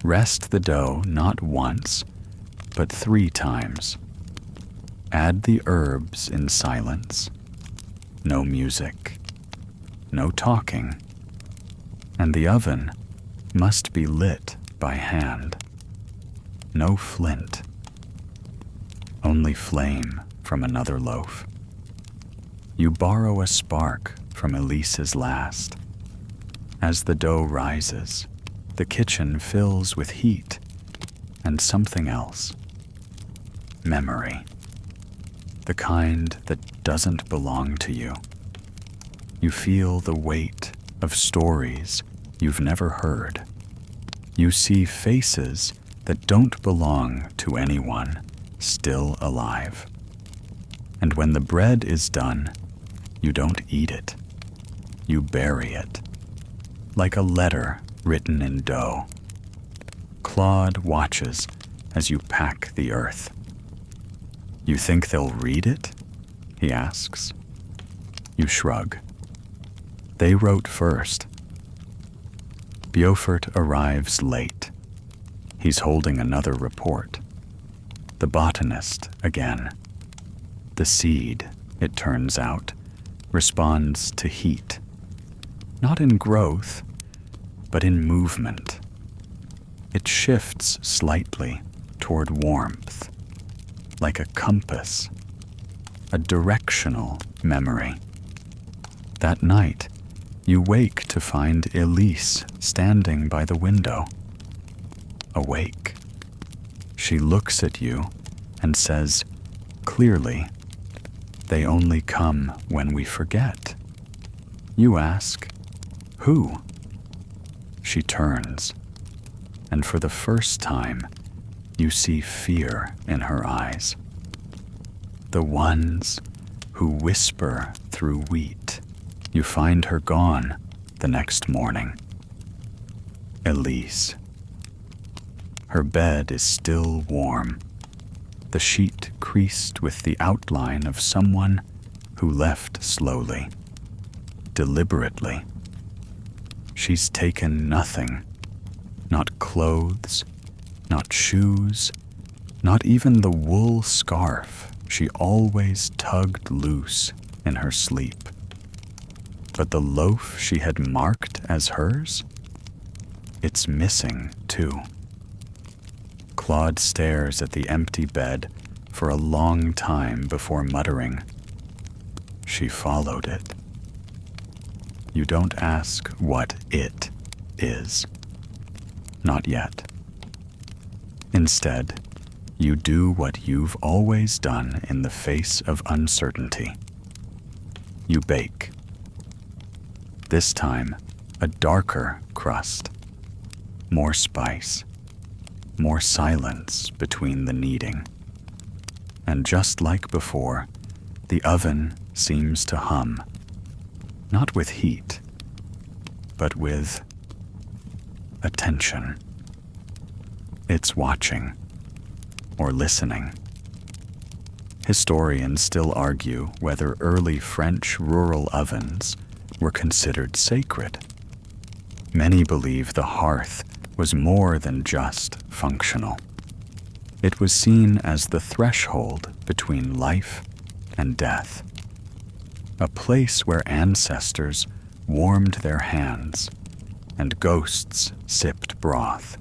Rest the dough not once, but 3 times. Add the herbs in silence. No music. No talking. And the oven must be lit by hand. No flint. Only flame from another loaf. You borrow a spark from Elise's last. As the dough rises, the kitchen fills with heat and something else. Memory. The kind that doesn't belong to you. You feel the weight of stories you've never heard. You see faces that don't belong to anyone still alive. And when the bread is done, you don't eat it. You bury it, like a letter written in dough. Claude watches as you pack the earth. "You think they'll read it?" he asks. You shrug. They wrote first. Beaufort arrives late. He's holding another report. The botanist again. The seed, it turns out, responds to heat. Not in growth, but in movement. It shifts slightly toward warmth, like a compass, a directional memory. That night, you wake to find Elise standing by the window. Awake. She looks at you and says, clearly, "They only come when we forget." You ask, "Who?" She turns, and for the first time, you see fear in her eyes. The ones who whisper through wheat. You find her gone the next morning. Elise. Her bed is still warm, the sheet creased with the outline of someone who left slowly, deliberately. She's taken nothing, not clothes, not shoes, not even the wool scarf she always tugged loose in her sleep. But the loaf she had marked as hers? It's missing, too. Claude stares at the empty bed for a long time before muttering, "She followed it." You don't ask what it is. Not yet. Instead, you do what you've always done in the face of uncertainty. You bake. This time, a darker crust. More spice. More silence between the kneading. And just like before, the oven seems to hum. Not with heat, but with attention. It's watching, or listening. Historians still argue whether early French rural ovens were considered sacred. Many believe the hearth was more than just functional. It was seen as the threshold between life and death, a place where ancestors warmed their hands and ghosts sipped broth.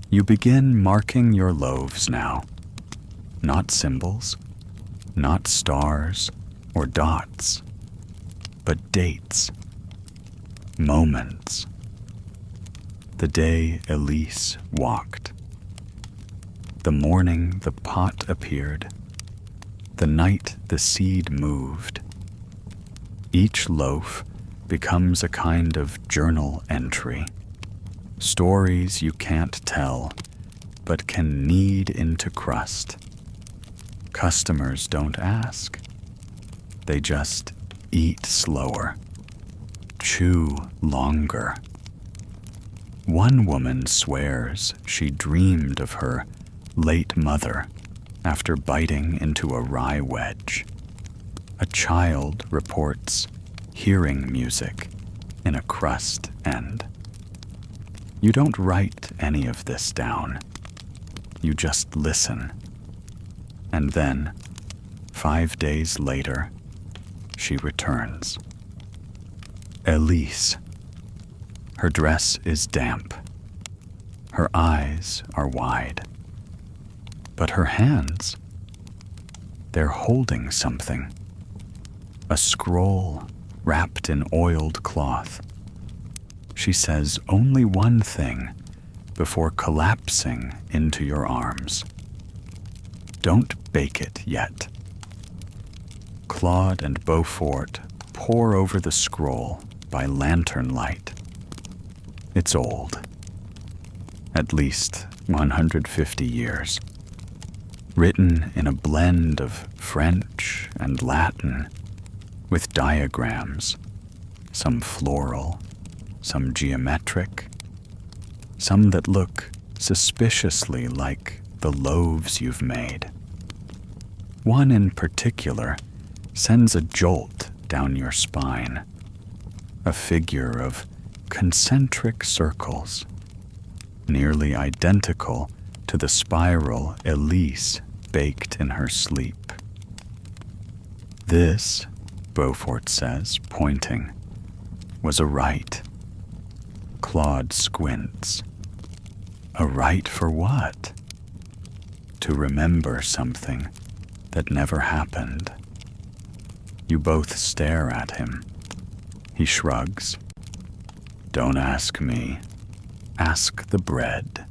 You begin marking your loaves now, not symbols, not stars or dots, but dates, moments. The day Elise walked, the morning the pot appeared, the night the seed moved. Each loaf becomes a kind of journal entry, stories you can't tell, but can knead into crust. Customers don't ask. They just eat slower, chew longer. One woman swears she dreamed of her late mother after biting into a rye wedge. A child reports hearing music in a crust end. You don't write any of this down. You just listen. And then, 5 days later, she returns. Elise. Her dress is damp. Her eyes are wide. But her hands, they're holding something. A scroll wrapped in oiled cloth. She says only one thing before collapsing into your arms. Don't bake it yet. Claude and Beaufort pore over the scroll by lantern light. It's old. At least 150 years. Written in a blend of French and Latin, with diagrams, some floral, some geometric, some that look suspiciously like the loaves you've made. One in particular sends a jolt down your spine, a figure of concentric circles, nearly identical to the spiral Elise baked in her sleep. This, Beaufort says, pointing, was a rite. Claude squints. A rite for what? To remember something that never happened. You both stare at him. He shrugs. Don't ask me. Ask the bread.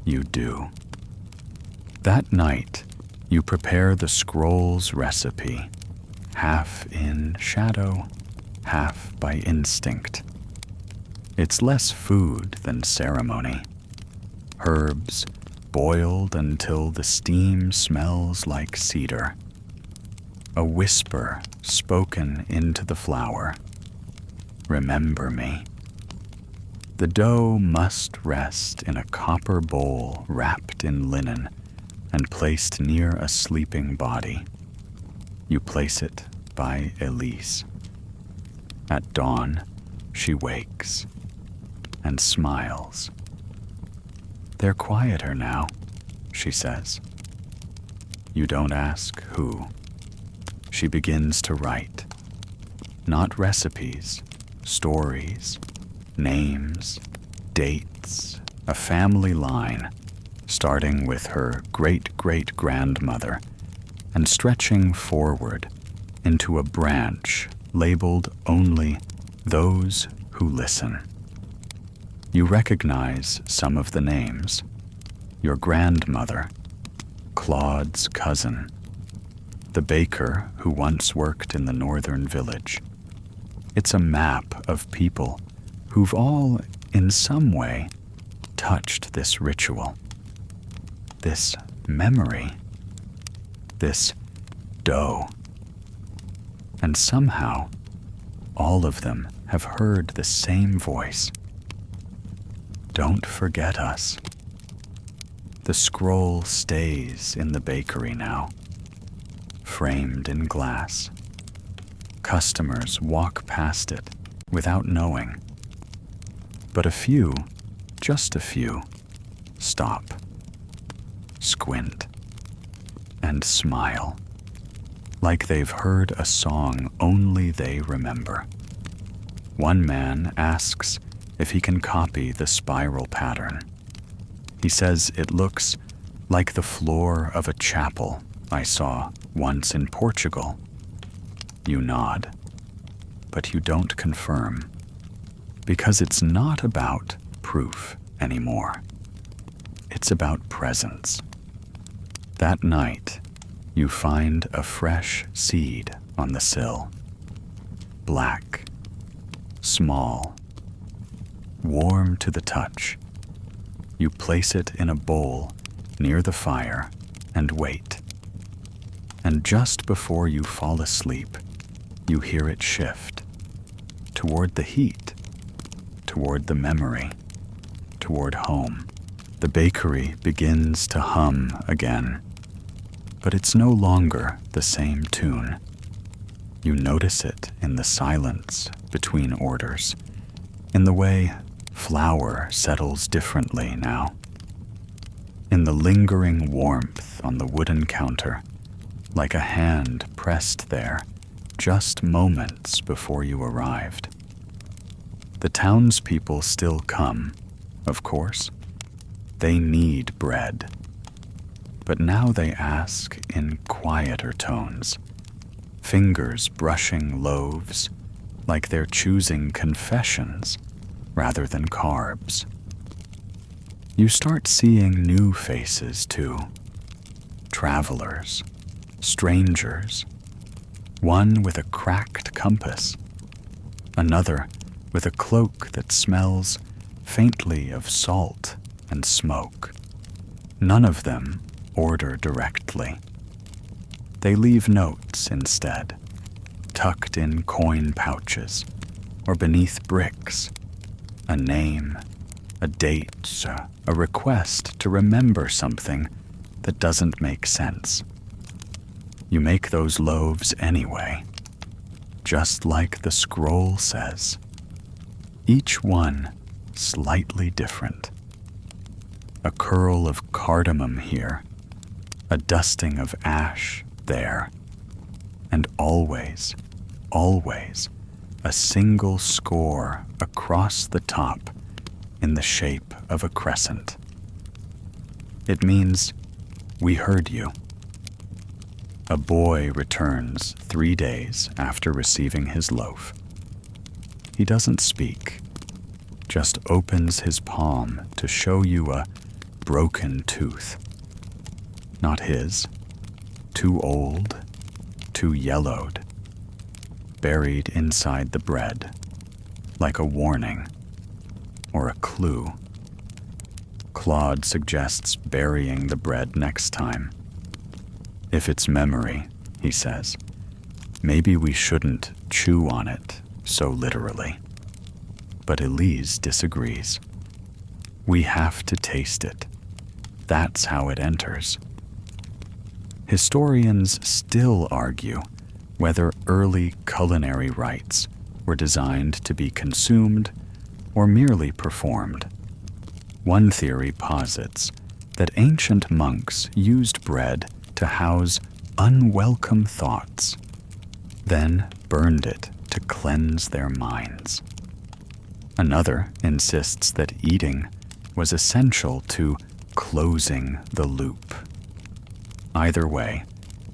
You do. That night, you prepare the scroll's recipe, half in shadow, half by instinct. It's less food than ceremony. Herbs boiled until the steam smells like cedar. A whisper spoken into the flour. Remember me. The dough must rest in a copper bowl wrapped in linen and placed near a sleeping body. You place it by Elise. At dawn, she wakes and smiles. They're quieter now, she says. You don't ask who. She begins to write. Not recipes, stories, names, dates, a family line, starting with her great-great-grandmother and stretching forward into a branch labeled only those who listen. You recognize some of the names. Your grandmother, Claude's cousin, the baker who once worked in the northern village. It's a map of people who've all, in some way, touched this ritual, this memory, this dough. And somehow, all of them have heard the same voice. Don't forget us. The scroll stays in the bakery now, framed in glass. Customers walk past it without knowing. But a few, just a few, stop, squint, and smile, like they've heard a song only they remember. One man asks if he can copy the spiral pattern. He says it looks like the floor of a chapel I saw once in Portugal. You nod, but you don't confirm, because it's not about proof anymore. It's about presence. That night, you find a fresh seed on the sill. Black, small, warm to the touch. You place it in a bowl near the fire and wait. And just before you fall asleep, you hear it shift toward the heat, toward the memory, toward home. The bakery begins to hum again, but it's no longer the same tune. You notice it in the silence between orders, in the way flour settles differently now, in the lingering warmth on the wooden counter, like a hand pressed there just moments before you arrived. The townspeople still come, of course. They need bread. But now they ask in quieter tones, fingers brushing loaves, like they're choosing confessions rather than carbs. You start seeing new faces too. Travelers, strangers, one with a cracked compass, another with a cloak that smells faintly of salt and smoke. None of them order directly. They leave notes instead, tucked in coin pouches or beneath bricks. A name, a date, a request to remember something that doesn't make sense. You make those loaves anyway, just like the scroll says. Each one slightly different. A curl of cardamom here, a dusting of ash there, and always, always, a single score across the top in the shape of a crescent. It means, we heard you. A boy returns 3 days after receiving his loaf. He doesn't speak, just opens his palm to show you a broken tooth. Not his, too old, too yellowed, buried inside the bread, like a warning or a clue. Claude suggests burying the bread next time. If it's memory, he says, maybe we shouldn't chew on it so literally. But Elise disagrees. We have to taste it. That's how it enters. Historians still argue whether early culinary rites were designed to be consumed or merely performed. One theory posits that ancient monks used bread to house unwelcome thoughts, then burned it to to cleanse their minds. Another insists that eating was essential to closing the loop. Either way,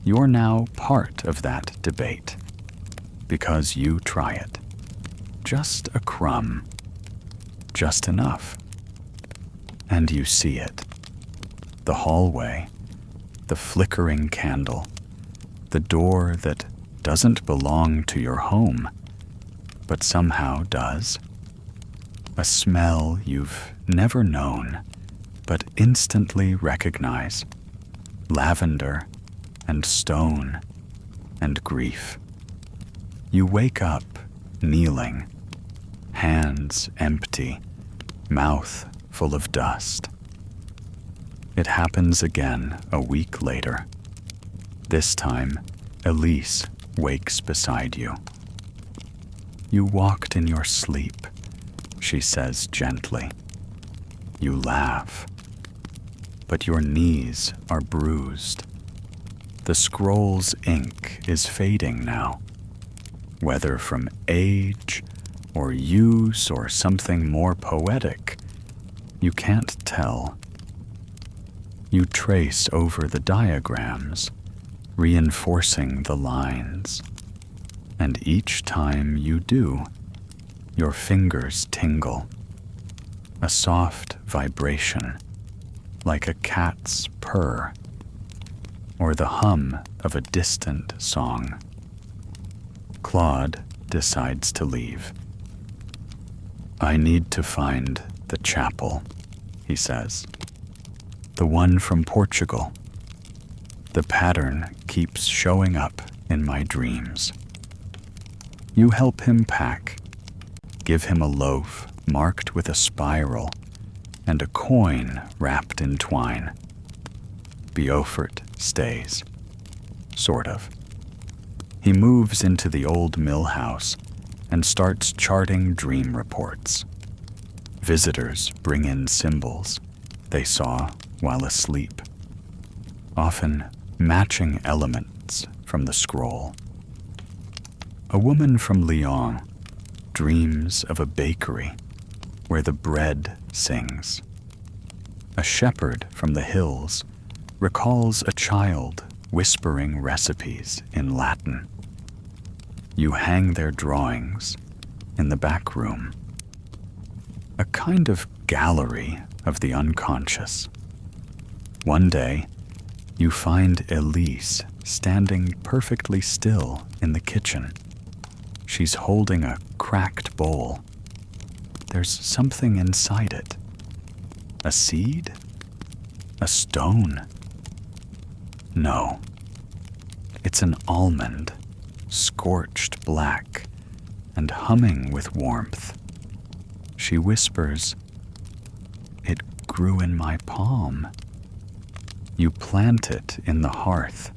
you're now part of that debate, because you try it. Just a crumb. Just enough. And you see it. The hallway, the flickering candle, the door that doesn't belong to your home, but somehow does. A smell you've never known, but instantly recognize. Lavender and stone and grief. You wake up kneeling, hands empty, mouth full of dust. It happens again a week later. This time, Elise wakes beside you. You walked in your sleep, she says gently. You laugh, but your knees are bruised. The scroll's ink is fading now, whether from age or use or something more poetic, you can't tell. You trace over the diagrams, reinforcing the lines, and each time you do, your fingers tingle, a soft vibration, like a cat's purr, or the hum of a distant song. Claude decides to leave. I need to find the chapel, he says. The one from Portugal. The pattern keeps showing up in my dreams. You help him pack, give him a loaf marked with a spiral and a coin wrapped in twine. Beaufort stays. Sort of. He moves into the old mill house and starts charting dream reports. Visitors bring in symbols they saw while asleep, often matching elements from the scroll. A woman from Lyon dreams of a bakery where the bread sings. A shepherd from the hills recalls a child whispering recipes in Latin. You hang their drawings in the back room. A kind of gallery of the unconscious. One day, you find Elise standing perfectly still in the kitchen. She's holding a cracked bowl. There's something inside it. A seed? A stone? No. It's an almond, scorched black and humming with warmth. She whispers, "It grew in my palm." You plant it in the hearth,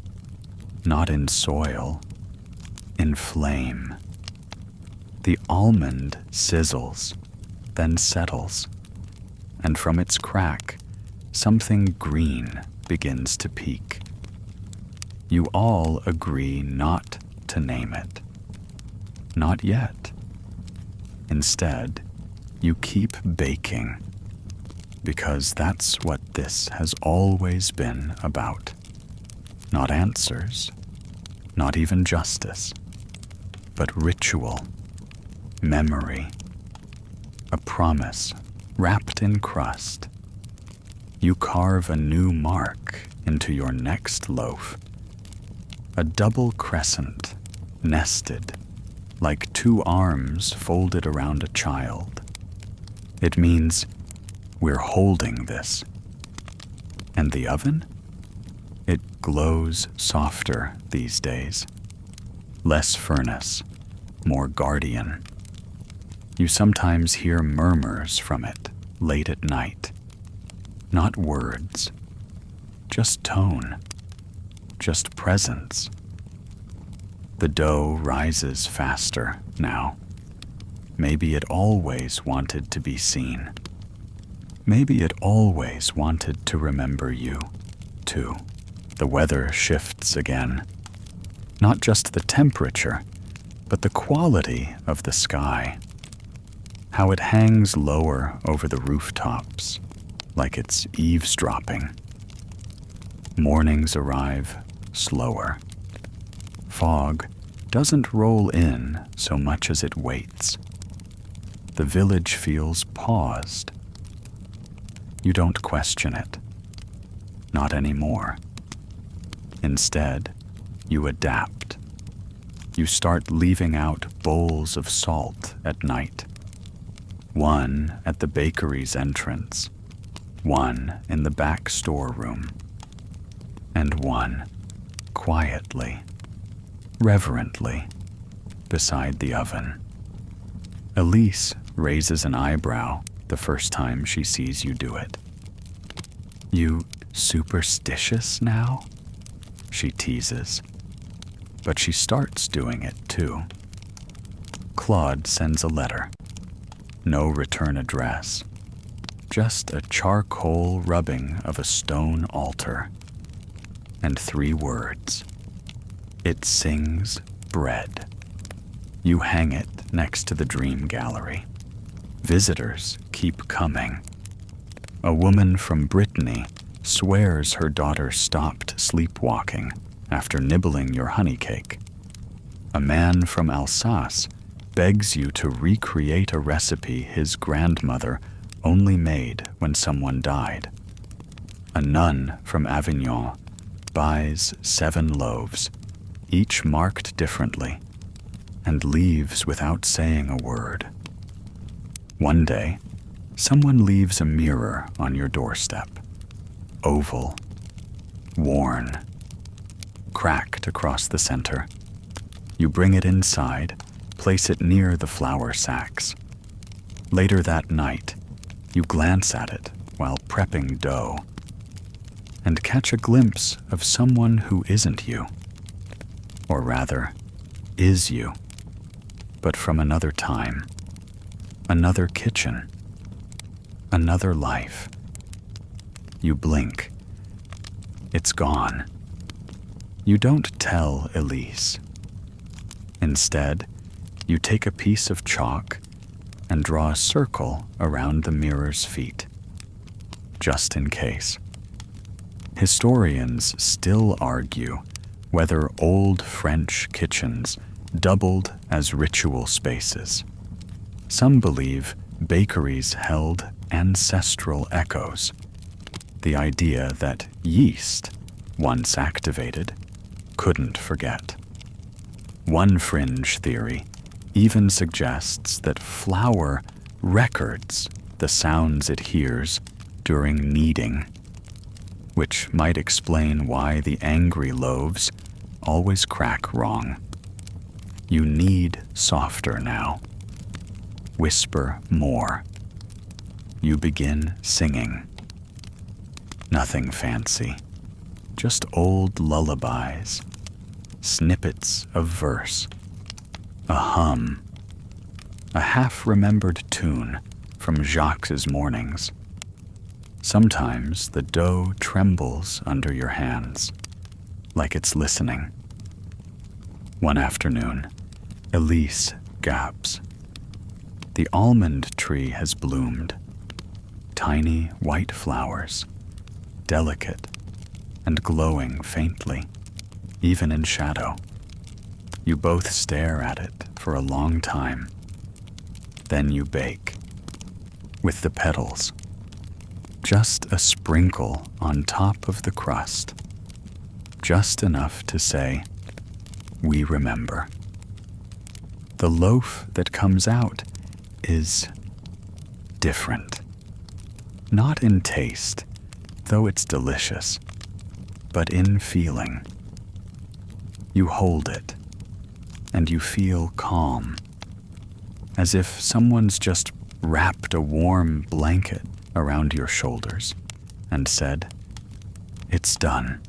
not in soil, in flame. The almond sizzles, then settles, and from its crack, something green begins to peek. You all agree not to name it. Not yet. Instead, you keep baking, because that's what this has always been about. Not answers, not even justice, but ritual, memory, a promise wrapped in crust. You carve a new mark into your next loaf, a double crescent nested like two arms folded around a child. It means we're holding this. And the oven? It glows softer these days. Less furnace, more guardian. You sometimes hear murmurs from it late at night. Not words, just tone, just presence. The dough rises faster now. Maybe it always wanted to be seen. Maybe it always wanted to remember you, too. The weather shifts again. Not just the temperature, but the quality of the sky, how it hangs lower over the rooftops, like it's eavesdropping. Mornings arrive slower. Fog doesn't roll in so much as it waits. The village feels paused. You don't question it. Not anymore. Instead, you adapt. You start leaving out bowls of salt at night. One at the bakery's entrance, one in the back storeroom, and one quietly, reverently, beside the oven. Elise raises an eyebrow the first time she sees you do it. "You superstitious now?" she teases. But she starts doing it too. Claude sends a letter. No return address. Just a charcoal rubbing of a stone altar. And 3 words. It sings bread. You hang it next to the dream gallery. Visitors keep coming. A woman from Brittany swears her daughter stopped sleepwalking after nibbling your honey cake. A man from Alsace begs you to recreate a recipe his grandmother only made when someone died. A nun from Avignon buys 7 loaves, each marked differently, and leaves without saying a word. One day, someone leaves a mirror on your doorstep. Oval, worn, cracked across the center. You bring it inside, place it near the flour sacks. Later that night, you glance at it while prepping dough and catch a glimpse of someone who isn't you. Or rather, is you, but from another time, another kitchen, another life. You blink. It's gone. You don't tell Elise. Instead, you take a piece of chalk and draw a circle around the mirror's feet, just in case. Historians still argue whether old French kitchens doubled as ritual spaces. Some believe bakeries held ancestral echoes, the idea that yeast, once activated, couldn't forget. One fringe theory even suggests that flour records the sounds it hears during kneading, which might explain why the angry loaves always crack wrong. You knead softer now. Whisper more. You begin singing. Nothing fancy, just old lullabies, snippets of verse, a hum, a half-remembered tune from Jacques' mornings. Sometimes the dough trembles under your hands, like it's listening. One afternoon, Elise gaps. The almond tree has bloomed. Tiny white flowers, delicate and glowing faintly, even in shadow. You both stare at it for a long time. Then you bake, with the petals, just a sprinkle on top of the crust, just enough to say, "We remember." The loaf that comes out is different. Not in taste, though it's delicious, but in feeling. You hold it, and you feel calm, as if someone's just wrapped a warm blanket around your shoulders and said, "It's done.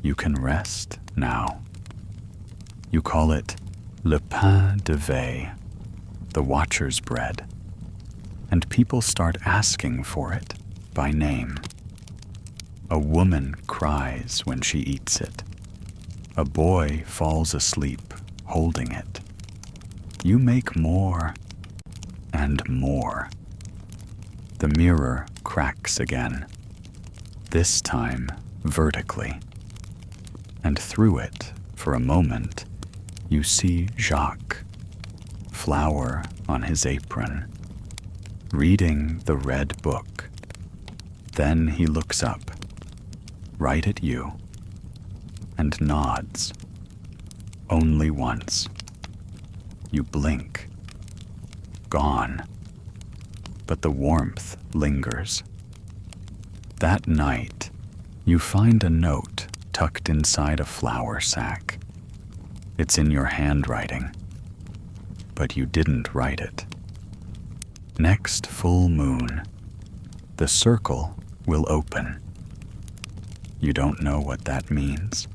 You can rest now." You call it le pain de veille, the watcher's bread, and people start asking for it by name. A woman cries when she eats it. A boy falls asleep holding it. you make more and more. The mirror cracks again, this time vertically, and through it, for a moment, you see Jacques, flower on his apron, reading the red book. Then he looks up, right at you, and nods. Only once. You blink. Gone. But the warmth lingers. That night, you find a note tucked inside a flour sack. It's in your handwriting, but you didn't write it. Next full moon, the circle will open. You don't know what that means,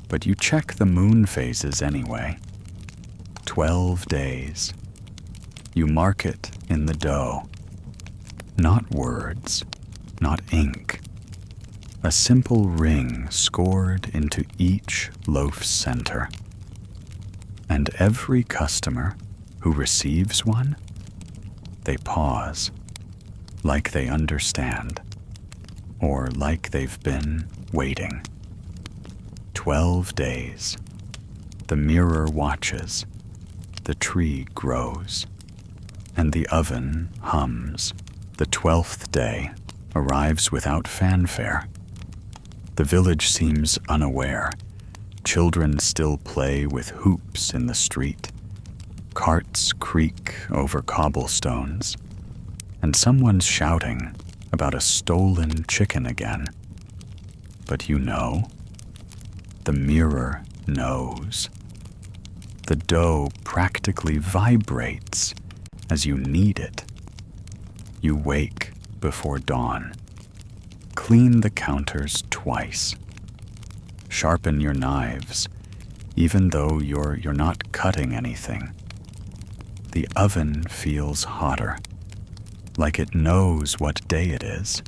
but you check the moon phases anyway. 12 days. You mark it in the dough. Not words, not ink. A simple ring scored into each loaf's center. And every customer who receives one, they pause, like they understand, or like they've been waiting. 12 days. The mirror watches, the tree grows, and the oven hums. The 12th day arrives without fanfare. The village seems unaware. Children still play with hoops in the street. Carts creak over cobblestones, and someone's shouting about a stolen chicken again. But you know, the mirror knows. The dough practically vibrates as you knead it. You wake before dawn. Clean the counters twice. Sharpen your knives, even though you're not cutting anything. The oven feels hotter, like it knows what day it is.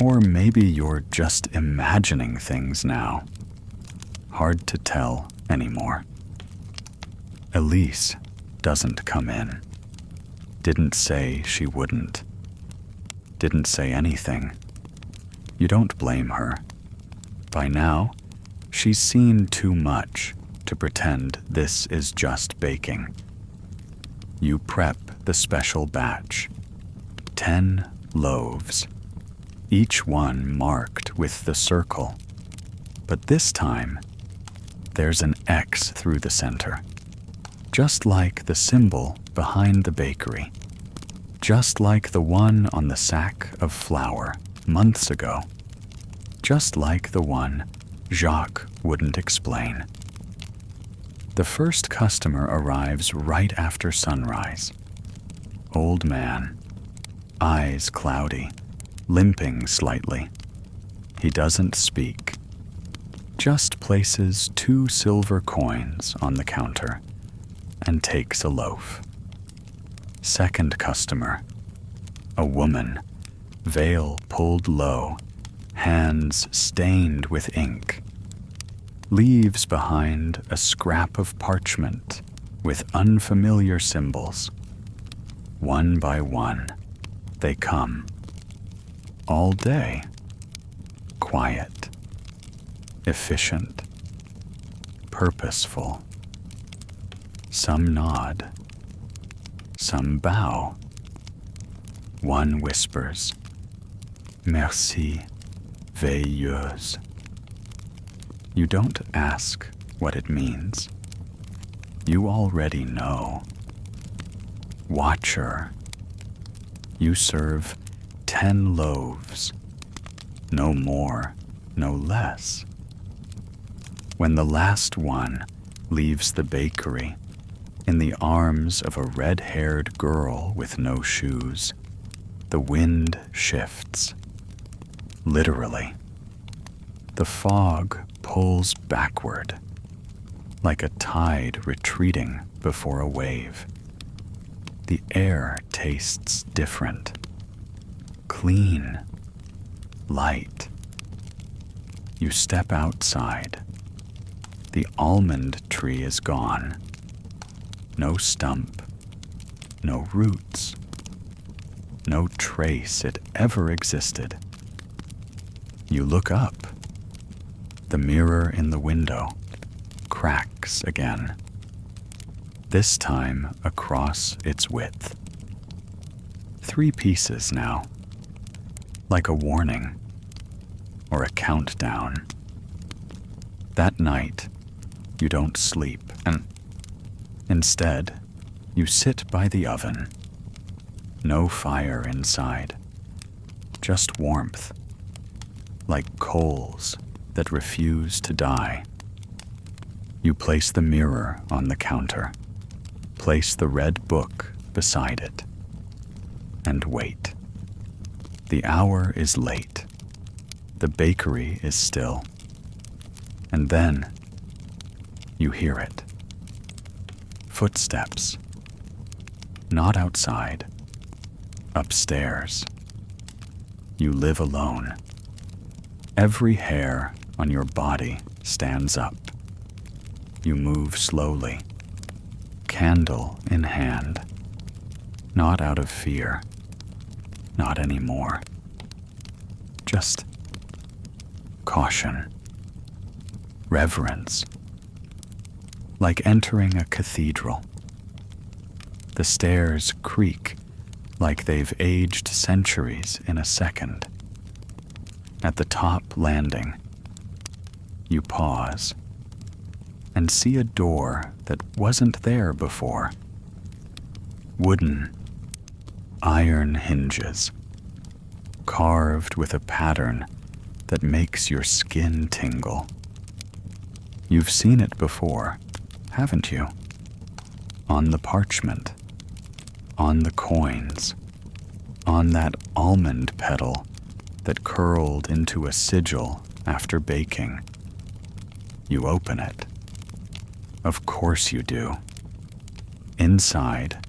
Or maybe you're just imagining things now. Hard to tell anymore. Elise doesn't come in. Didn't say she wouldn't. Didn't say anything. You don't blame her. By now, she's seen too much to pretend this is just baking. You prep the special batch. 10 loaves, each one marked with the circle. But this time, there's an X through the center, just like the symbol behind the bakery, just like the one on the sack of flour months ago, just like the one Jacques wouldn't explain. The first customer arrives right after sunrise. Old man, eyes cloudy, limping slightly. He doesn't speak, just places 2 silver coins on the counter and takes a loaf. Second customer, a woman, veil pulled low, hands stained with ink, leaves behind a scrap of parchment with unfamiliar symbols. One by one, they come. All day. Quiet. Efficient. Purposeful. Some nod. Some bow. One whispers, "Merci, veilleuse." You don't ask what it means. You already know. Watcher. You serve 10 loaves. No more, no less. When the last one leaves the bakery, in the arms of a red-haired girl with no shoes, the wind shifts. Literally. The fog pulls backward, like a tide retreating before a wave. The air tastes different. Clean. Light. You step outside. The almond tree is gone. No stump, no roots, no trace it ever existed. You look up. The mirror in the window cracks again, this time across its width. 3 pieces now, like a warning or a countdown. That night, you don't sleep, and instead, you sit by the oven. No fire inside, just warmth, like coals that refuse to die. You place the mirror on the counter, place the red book beside it, and wait. The hour is late. The bakery is still. And then you hear it. Footsteps. Not outside. Upstairs. You live alone. Every hair on your body stands up. You move slowly, candle in hand. Not out of fear. Not anymore. Just caution. Reverence. Like entering a cathedral. The stairs creak like they've aged centuries in a second. At the top landing, you pause and see a door that wasn't there before. Wooden, iron hinges, carved with a pattern that makes your skin tingle. You've seen it before, haven't you? On the parchment, on the coins, on that almond petal that curled into a sigil after baking. You open it. Of course you do. Inside,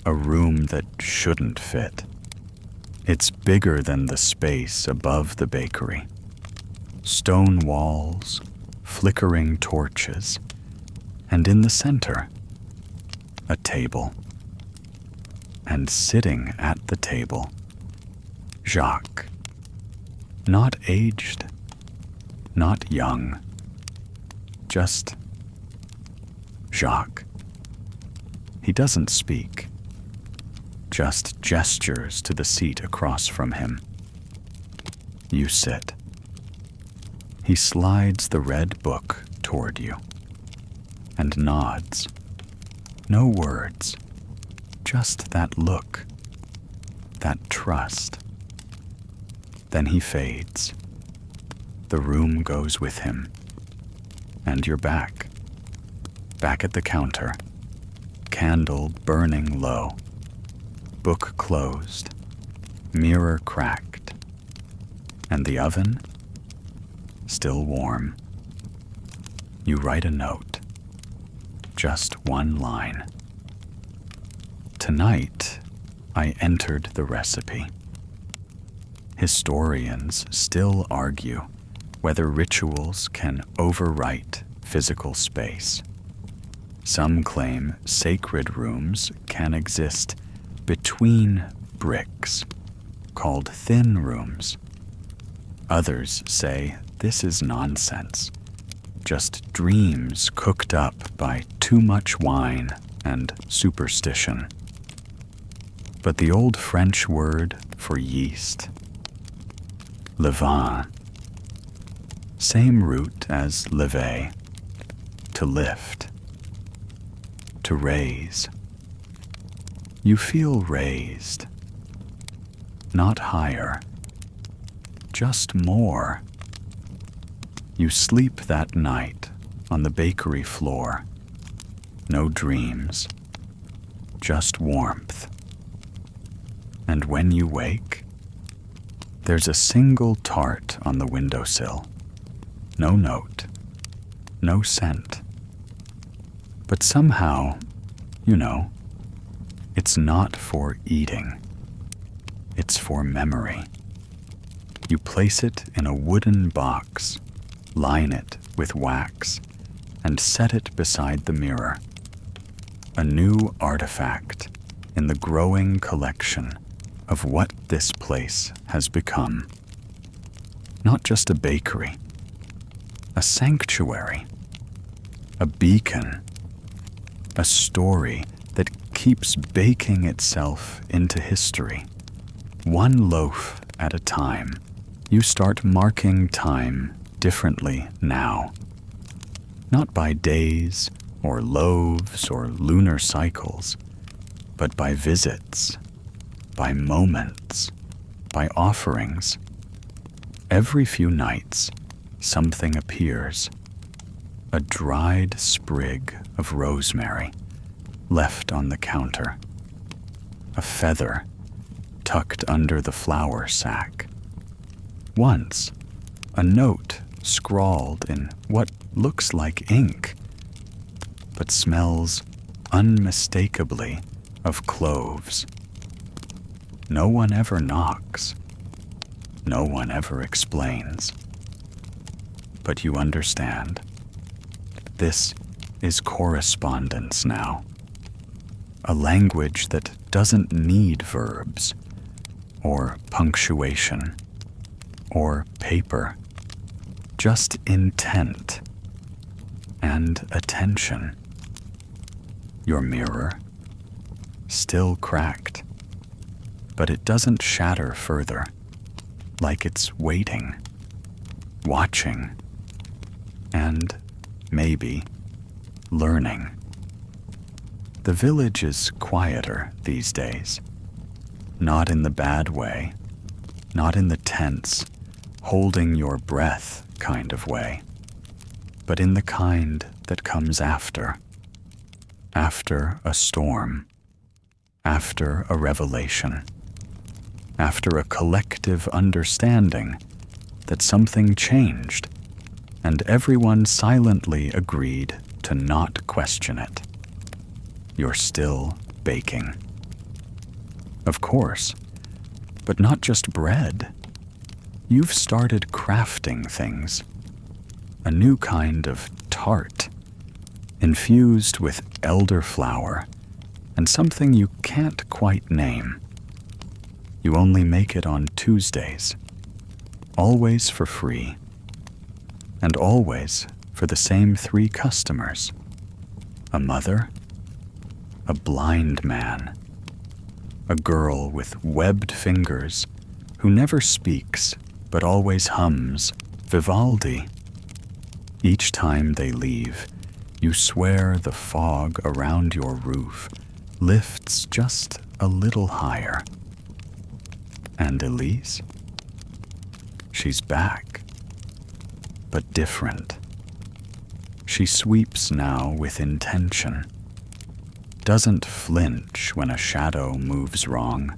a room that shouldn't fit. It's bigger than the space above the bakery. Stone walls, flickering torches, and in the center, a table. And sitting at the table, Jacques. Not aged, not young, just Jacques. He doesn't speak, just gestures to the seat across from him. You sit. He slides the red book toward you and nods. No words, just that look, that trust. Then he fades. The room goes with him. And you're back. Back at the counter. Candle burning low. Book closed. Mirror cracked. And the oven? Still warm. You write a note. Just one line. Tonight, I entered the recipe. Historians still argue whether rituals can overwrite physical space. Some claim sacred rooms can exist between bricks, called thin rooms. Others say this is nonsense, just dreams cooked up by too much wine and superstition. But the old French word for yeast, levain, same root as lever, to lift, to raise. You feel raised, not higher, just more. You sleep that night on the bakery floor. No dreams, just warmth. And when you wake, there's a single tart on the windowsill. No note, no scent. But somehow, it's not for eating. It's for memory. You place it in a wooden box, line it with wax, and set it beside the mirror. a new artifact in the growing collection of what this place has become. Not just a bakery, a sanctuary, a beacon, a story that keeps baking itself into history. One loaf at a time, you start marking time differently now. Not by days or loaves or lunar cycles, but by visits, by moments, by offerings. Every few nights, something appears. A dried sprig of rosemary left on the counter. A feather tucked under the flour sack. Once, a note scrawled in what looks like ink, but smells unmistakably of cloves. No one ever knocks. No one ever explains. But you understand. This is correspondence now. A language that doesn't need verbs, or punctuation, or paper. Just intent and attention. Your mirror, still cracked, but it doesn't shatter further, like it's waiting, watching, and maybe learning. The village is quieter these days, not in the bad way, not in the tense, holding your breath kind of way, but in the kind that comes after a storm, after a revelation, after a collective understanding that something changed, and everyone silently agreed to not question it. You're still baking. Of course, but not just bread. You've started crafting things. A new kind of tart, infused with elderflower and something you can't quite name. You only make it on Tuesdays, always for free, and always for the same 3 customers. A mother, a blind man, a girl with webbed fingers who never speaks but always hums Vivaldi. Each time they leave, you swear the fog around your roof lifts just a little higher. And Elise? She's back, but different. She sweeps now with intention, doesn't flinch when a shadow moves wrong,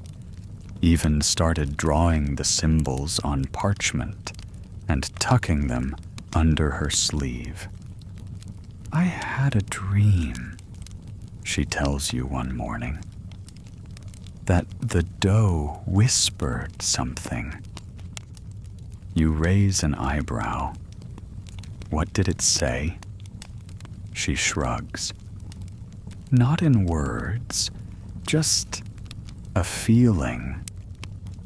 even started drawing the symbols on parchment and tucking them under her sleeve. I had a dream, she tells you one morning, that the dough whispered something. You raise an eyebrow. What did it say? She shrugs. Not in words, just a feeling,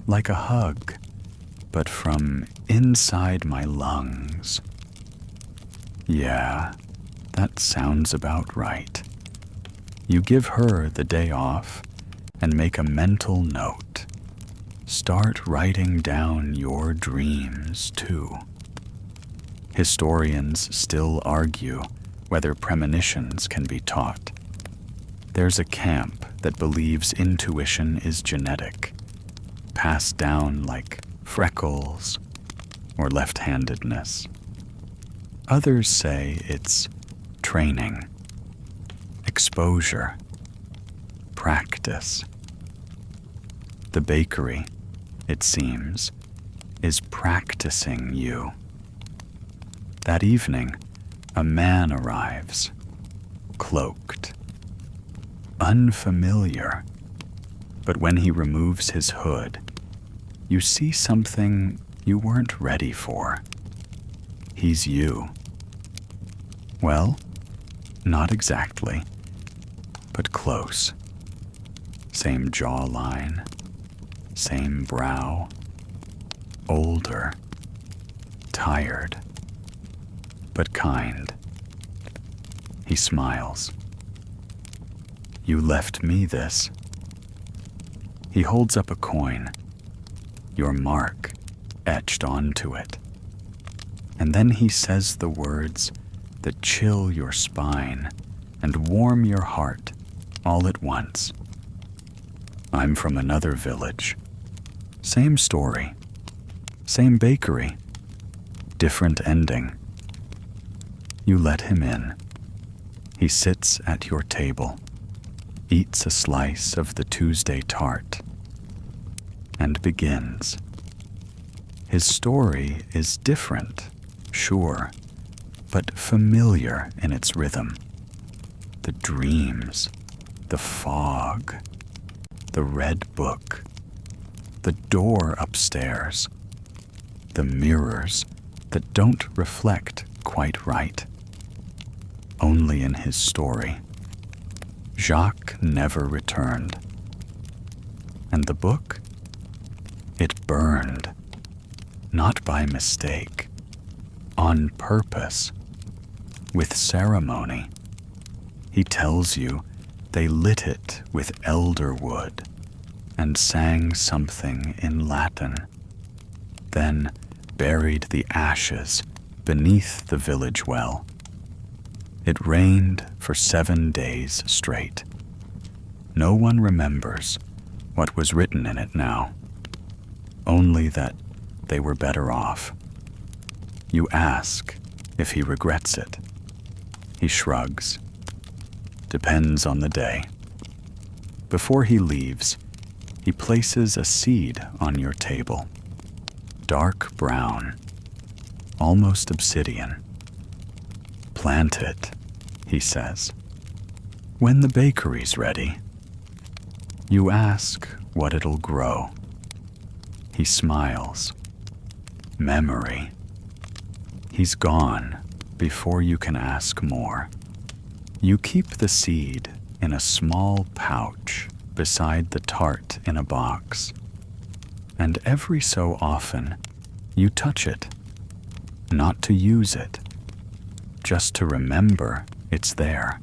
like a hug, but from inside my lungs. Yeah, that sounds about right. You give her the day off and make a mental note. Start writing down your dreams, too. Historians still argue whether premonitions can be taught. There's a camp that believes intuition is genetic, passed down like freckles or left-handedness. Others say it's training, exposure, practice. The bakery, it seems, is practicing you. That evening, a man arrives, cloaked, unfamiliar, but when he removes his hood, you see something you weren't ready for. He's you. Well, not exactly, but close. Same jawline, same brow, older, tired, but kind. He smiles. You left me this. He holds up a coin, your mark etched onto it. And then he says the words that chill your spine and warm your heart all at once. I'm from another village. Same story, same bakery, different ending. You let him in. He sits at your table, eats a slice of the Tuesday tart, and begins. His story is different, sure, but familiar in its rhythm. The dreams, the fog, the red book, the door upstairs, the mirrors that don't reflect quite right. Only in his story, Jacques never returned. And the book? It burned, not by mistake, on purpose, with ceremony. He tells you they lit it with elder wood and sang something in Latin, then buried the ashes beneath the village well. It rained for 7 days straight. No one remembers what was written in it now, only that they were better off. You ask if he regrets it. He shrugs. Depends on the day. Before he leaves, he places a seed on your table. Dark brown, almost obsidian. Plant it, he says. When the bakery's ready. You ask what it'll grow. He smiles. Memory. He's gone before you can ask more. You keep the seed in a small pouch beside the tart in a box, and every so often you touch it, not to use it, just to remember it's there.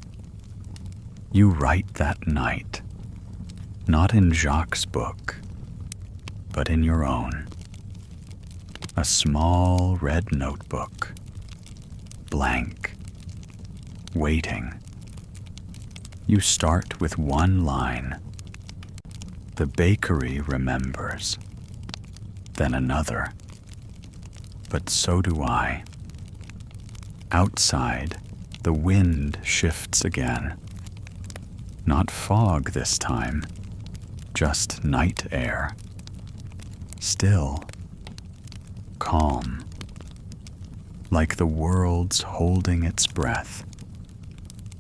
You write that night, not in Jacques' book, but in your own. A small red notebook, blank, waiting. You start with one line. The bakery remembers. Then another. But so do I. Outside, the wind shifts again. Not fog this time, just night air. Still, calm. Like the world's holding its breath.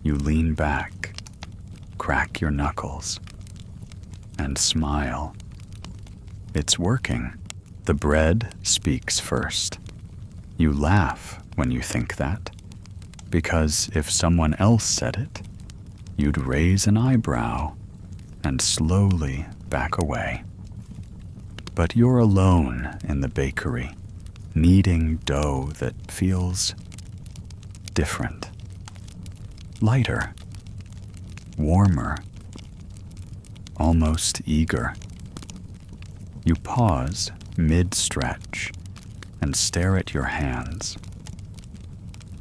You lean back, crack your knuckles, and smile. It's working. The bread speaks first. You laugh when you think that, because if someone else said it, you'd raise an eyebrow and slowly back away. But you're alone in the bakery, kneading dough that feels different. Lighter, warmer, almost eager. You pause mid-stretch and stare at your hands.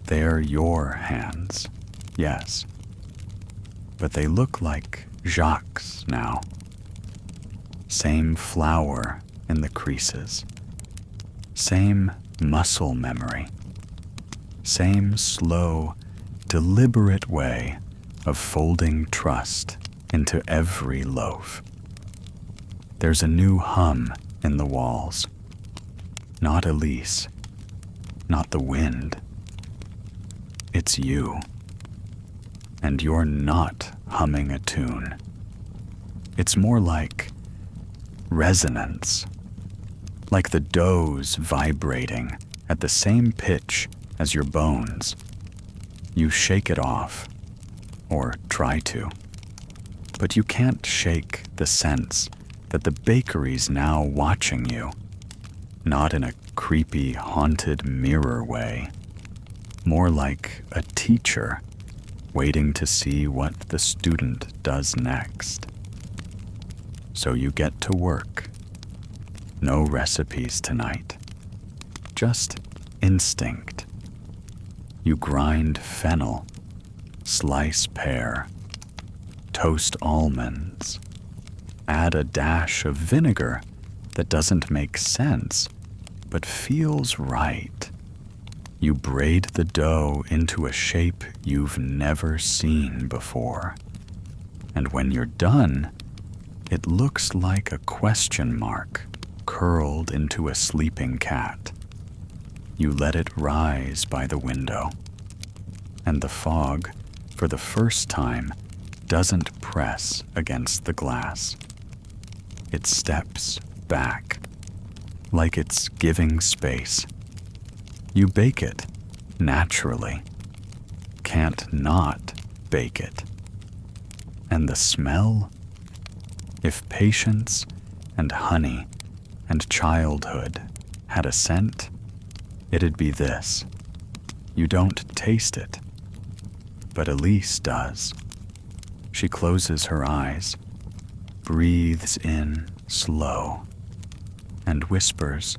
They're your hands, yes, but they look like Jacques' now. Same flour in the creases, same muscle memory, same slow, deliberate way of folding trust into every loaf. There's a new hum in the walls. Not Elise, not the wind. It's you. And you're not humming a tune. It's more like resonance, like the dough's vibrating at the same pitch as your bones. You shake it off, or try to. But you can't shake the sense that the bakery's now watching you, not in a creepy, haunted mirror way, more like a teacher waiting to see what the student does next. So you get to work. No recipes tonight, just instinct. You grind fennel, slice pear, toast almonds, add a dash of vinegar that doesn't make sense but feels right. You braid the dough into a shape you've never seen before. And when you're done, it looks like a question mark curled into a sleeping cat. You let it rise by the window, and the fog, for the first time, doesn't press against the glass. It steps back, like it's giving space. You bake it, naturally. Can't not bake it. And the smell? If patience and honey and childhood had a scent, it'd be this. You don't taste it, but Elise does. She closes her eyes, breathes in slow, and whispers,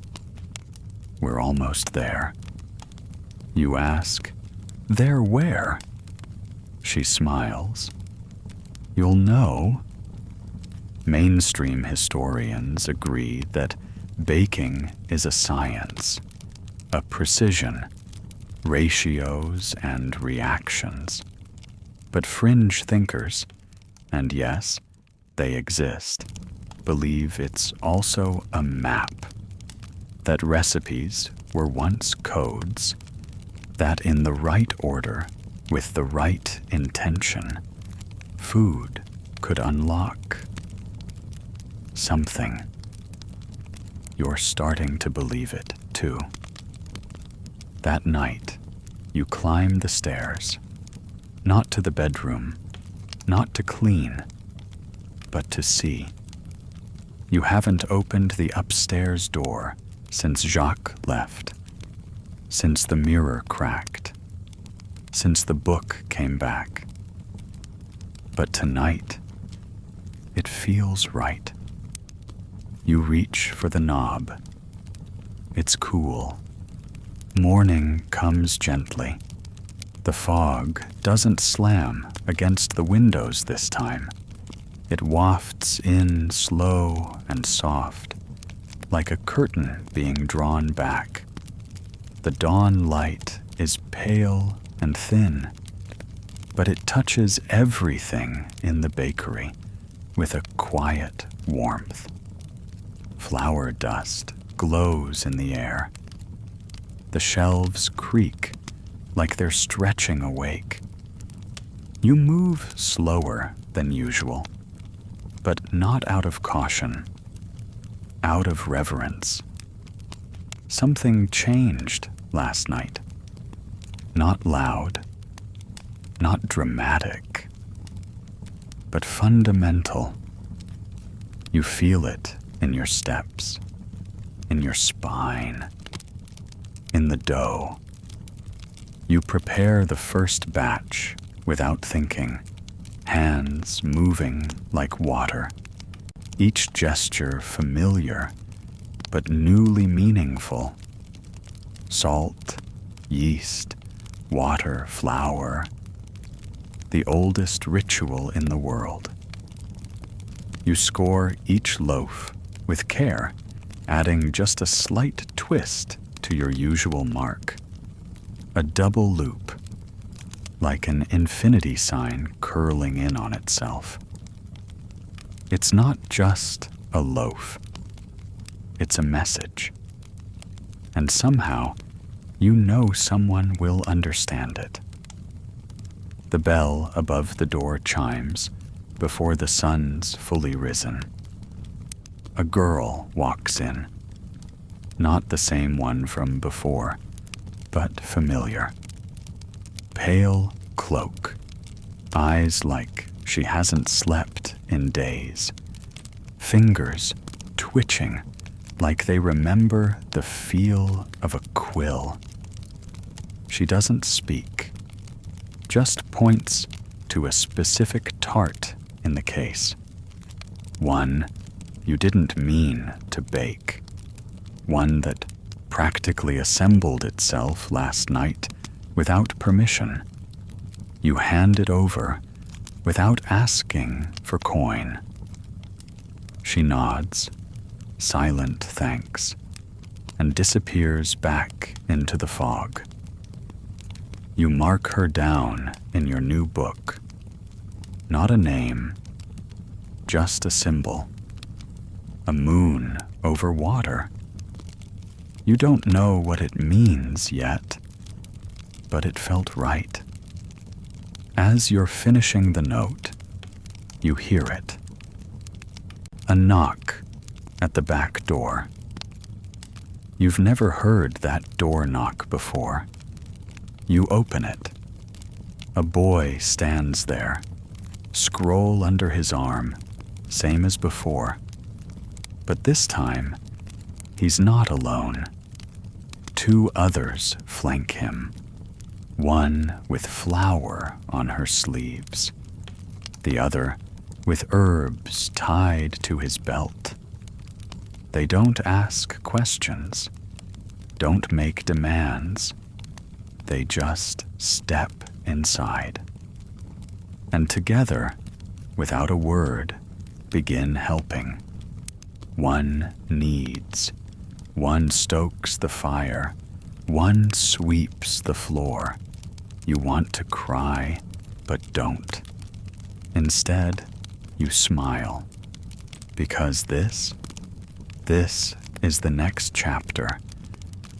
"We're almost there." You ask, "There where?" She smiles. "You'll know." Mainstream historians agree that baking is a science, a precision, ratios and reactions. But fringe thinkers, and yes, they exist, believe it's also a map, that recipes were once codes, that in the right order, with the right intention, food could unlock something. You're starting to believe it, too. That night, you climb the stairs, not to the bedroom, not to clean, but to see. You haven't opened the upstairs door since Jacques left, since the mirror cracked, since the book came back. But tonight, it feels right. You reach for the knob. It's cool. Morning comes gently. The fog doesn't slam against the windows this time. It wafts in slow and soft, like a curtain being drawn back. The dawn light is pale and thin, but it touches everything in the bakery with a quiet warmth. Flour dust glows in the air. The shelves creak like they're stretching awake. You move slower than usual, but not out of caution, out of reverence. Something changed last night. Not loud, not dramatic, but fundamental. You feel it in your steps, in your spine, in the dough. You prepare the first batch without thinking, hands moving like water, each gesture familiar but newly meaningful. Salt, yeast, water, flour, the oldest ritual in the world. You score each loaf with care, adding just a slight twist to your usual mark. A double loop, like an infinity sign curling in on itself. It's not just a loaf. It's a message. And somehow, you know someone will understand it. The bell above the door chimes before the sun's fully risen. A girl walks in. Not the same one from before, but familiar. Pale cloak, eyes like she hasn't slept in days, fingers twitching like they remember the feel of a quill. She doesn't speak, just points to a specific tart in the case. One you didn't mean to bake. One that practically assembled itself last night without permission. You hand it over without asking for coin. She nods, silent thanks, and disappears back into the fog. You mark her down in your new book. Not a name, just a symbol. A moon over water. You don't know what it means yet, but it felt right. As you're finishing the note, you hear it. A knock at the back door. You've never heard that door knock before. You open it. A boy stands there, scroll under his arm, same as before. But this time, he's not alone. Two others flank him. One with flour on her sleeves. The other with herbs tied to his belt. They don't ask questions, don't make demands. They just step inside. And together, without a word, begin helping. One kneads, one stokes the fire, one sweeps the floor. You want to cry, but don't. Instead, you smile. Because this is the next chapter,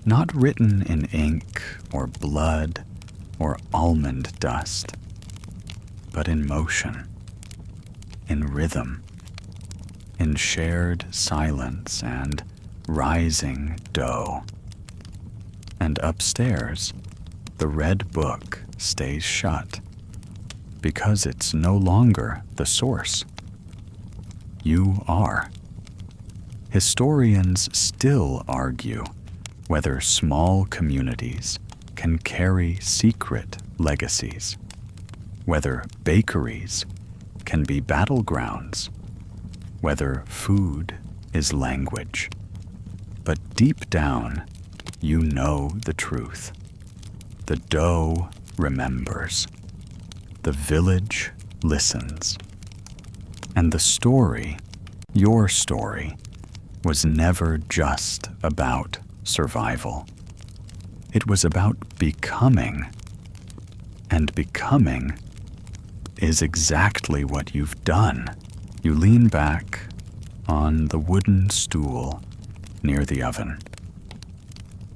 not written in ink or blood or almond dust, but in motion, in rhythm, in shared silence and rising dough. And upstairs, the red book stays shut, because it's no longer the source. You are. Historians still argue whether small communities can carry secret legacies, whether bakeries can be battlegrounds, whether food is language. But deep down, you know the truth. The dough remembers. The village listens. And the story, your story, was never just about survival. It was about becoming. And becoming is exactly what you've done. You lean back on the wooden stool near the oven.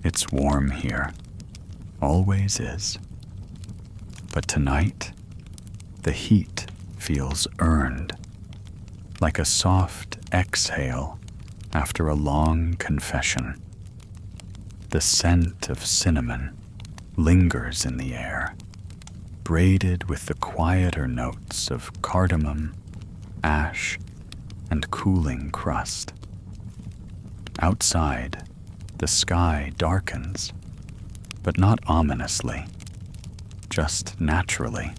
It's warm here, always is. But tonight, the heat feels earned, like a soft exhale after a long confession. The scent of cinnamon lingers in the air, braided with the quieter notes of cardamom, ash, and cooling crust. Outside, the sky darkens, but not ominously, just naturally.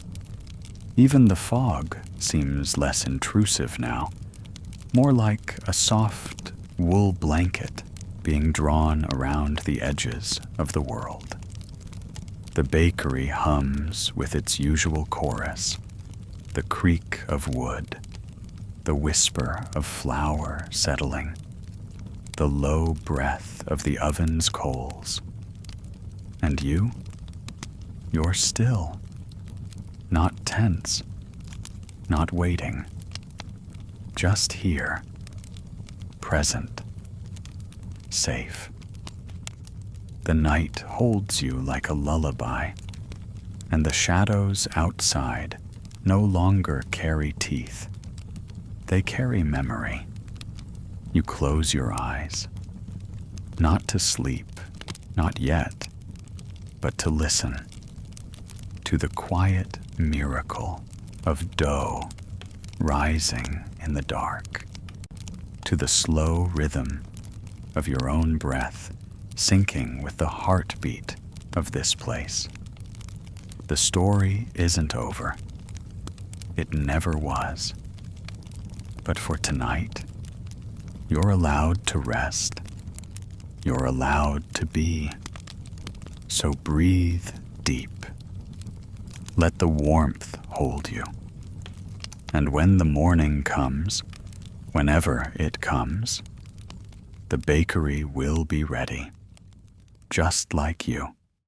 Even the fog seems less intrusive now, more like a soft wool blanket being drawn around the edges of the world. The bakery hums with its usual chorus, the creak of wood, the whisper of flour settling, the low breath of the oven's coals. And you're still, not tense, not waiting, just here, present, safe. The night holds you like a lullaby, and the shadows outside no longer carry teeth. They carry memory. You close your eyes, not to sleep, not yet, but to listen to the quiet miracle of dough rising in the dark, to the slow rhythm of your own breath syncing with the heartbeat of this place. The story isn't over. It never was. But for tonight, you're allowed to rest. You're allowed to be. So breathe deep. Let the warmth hold you. And when the morning comes, whenever it comes, the bakery will be ready, just like you.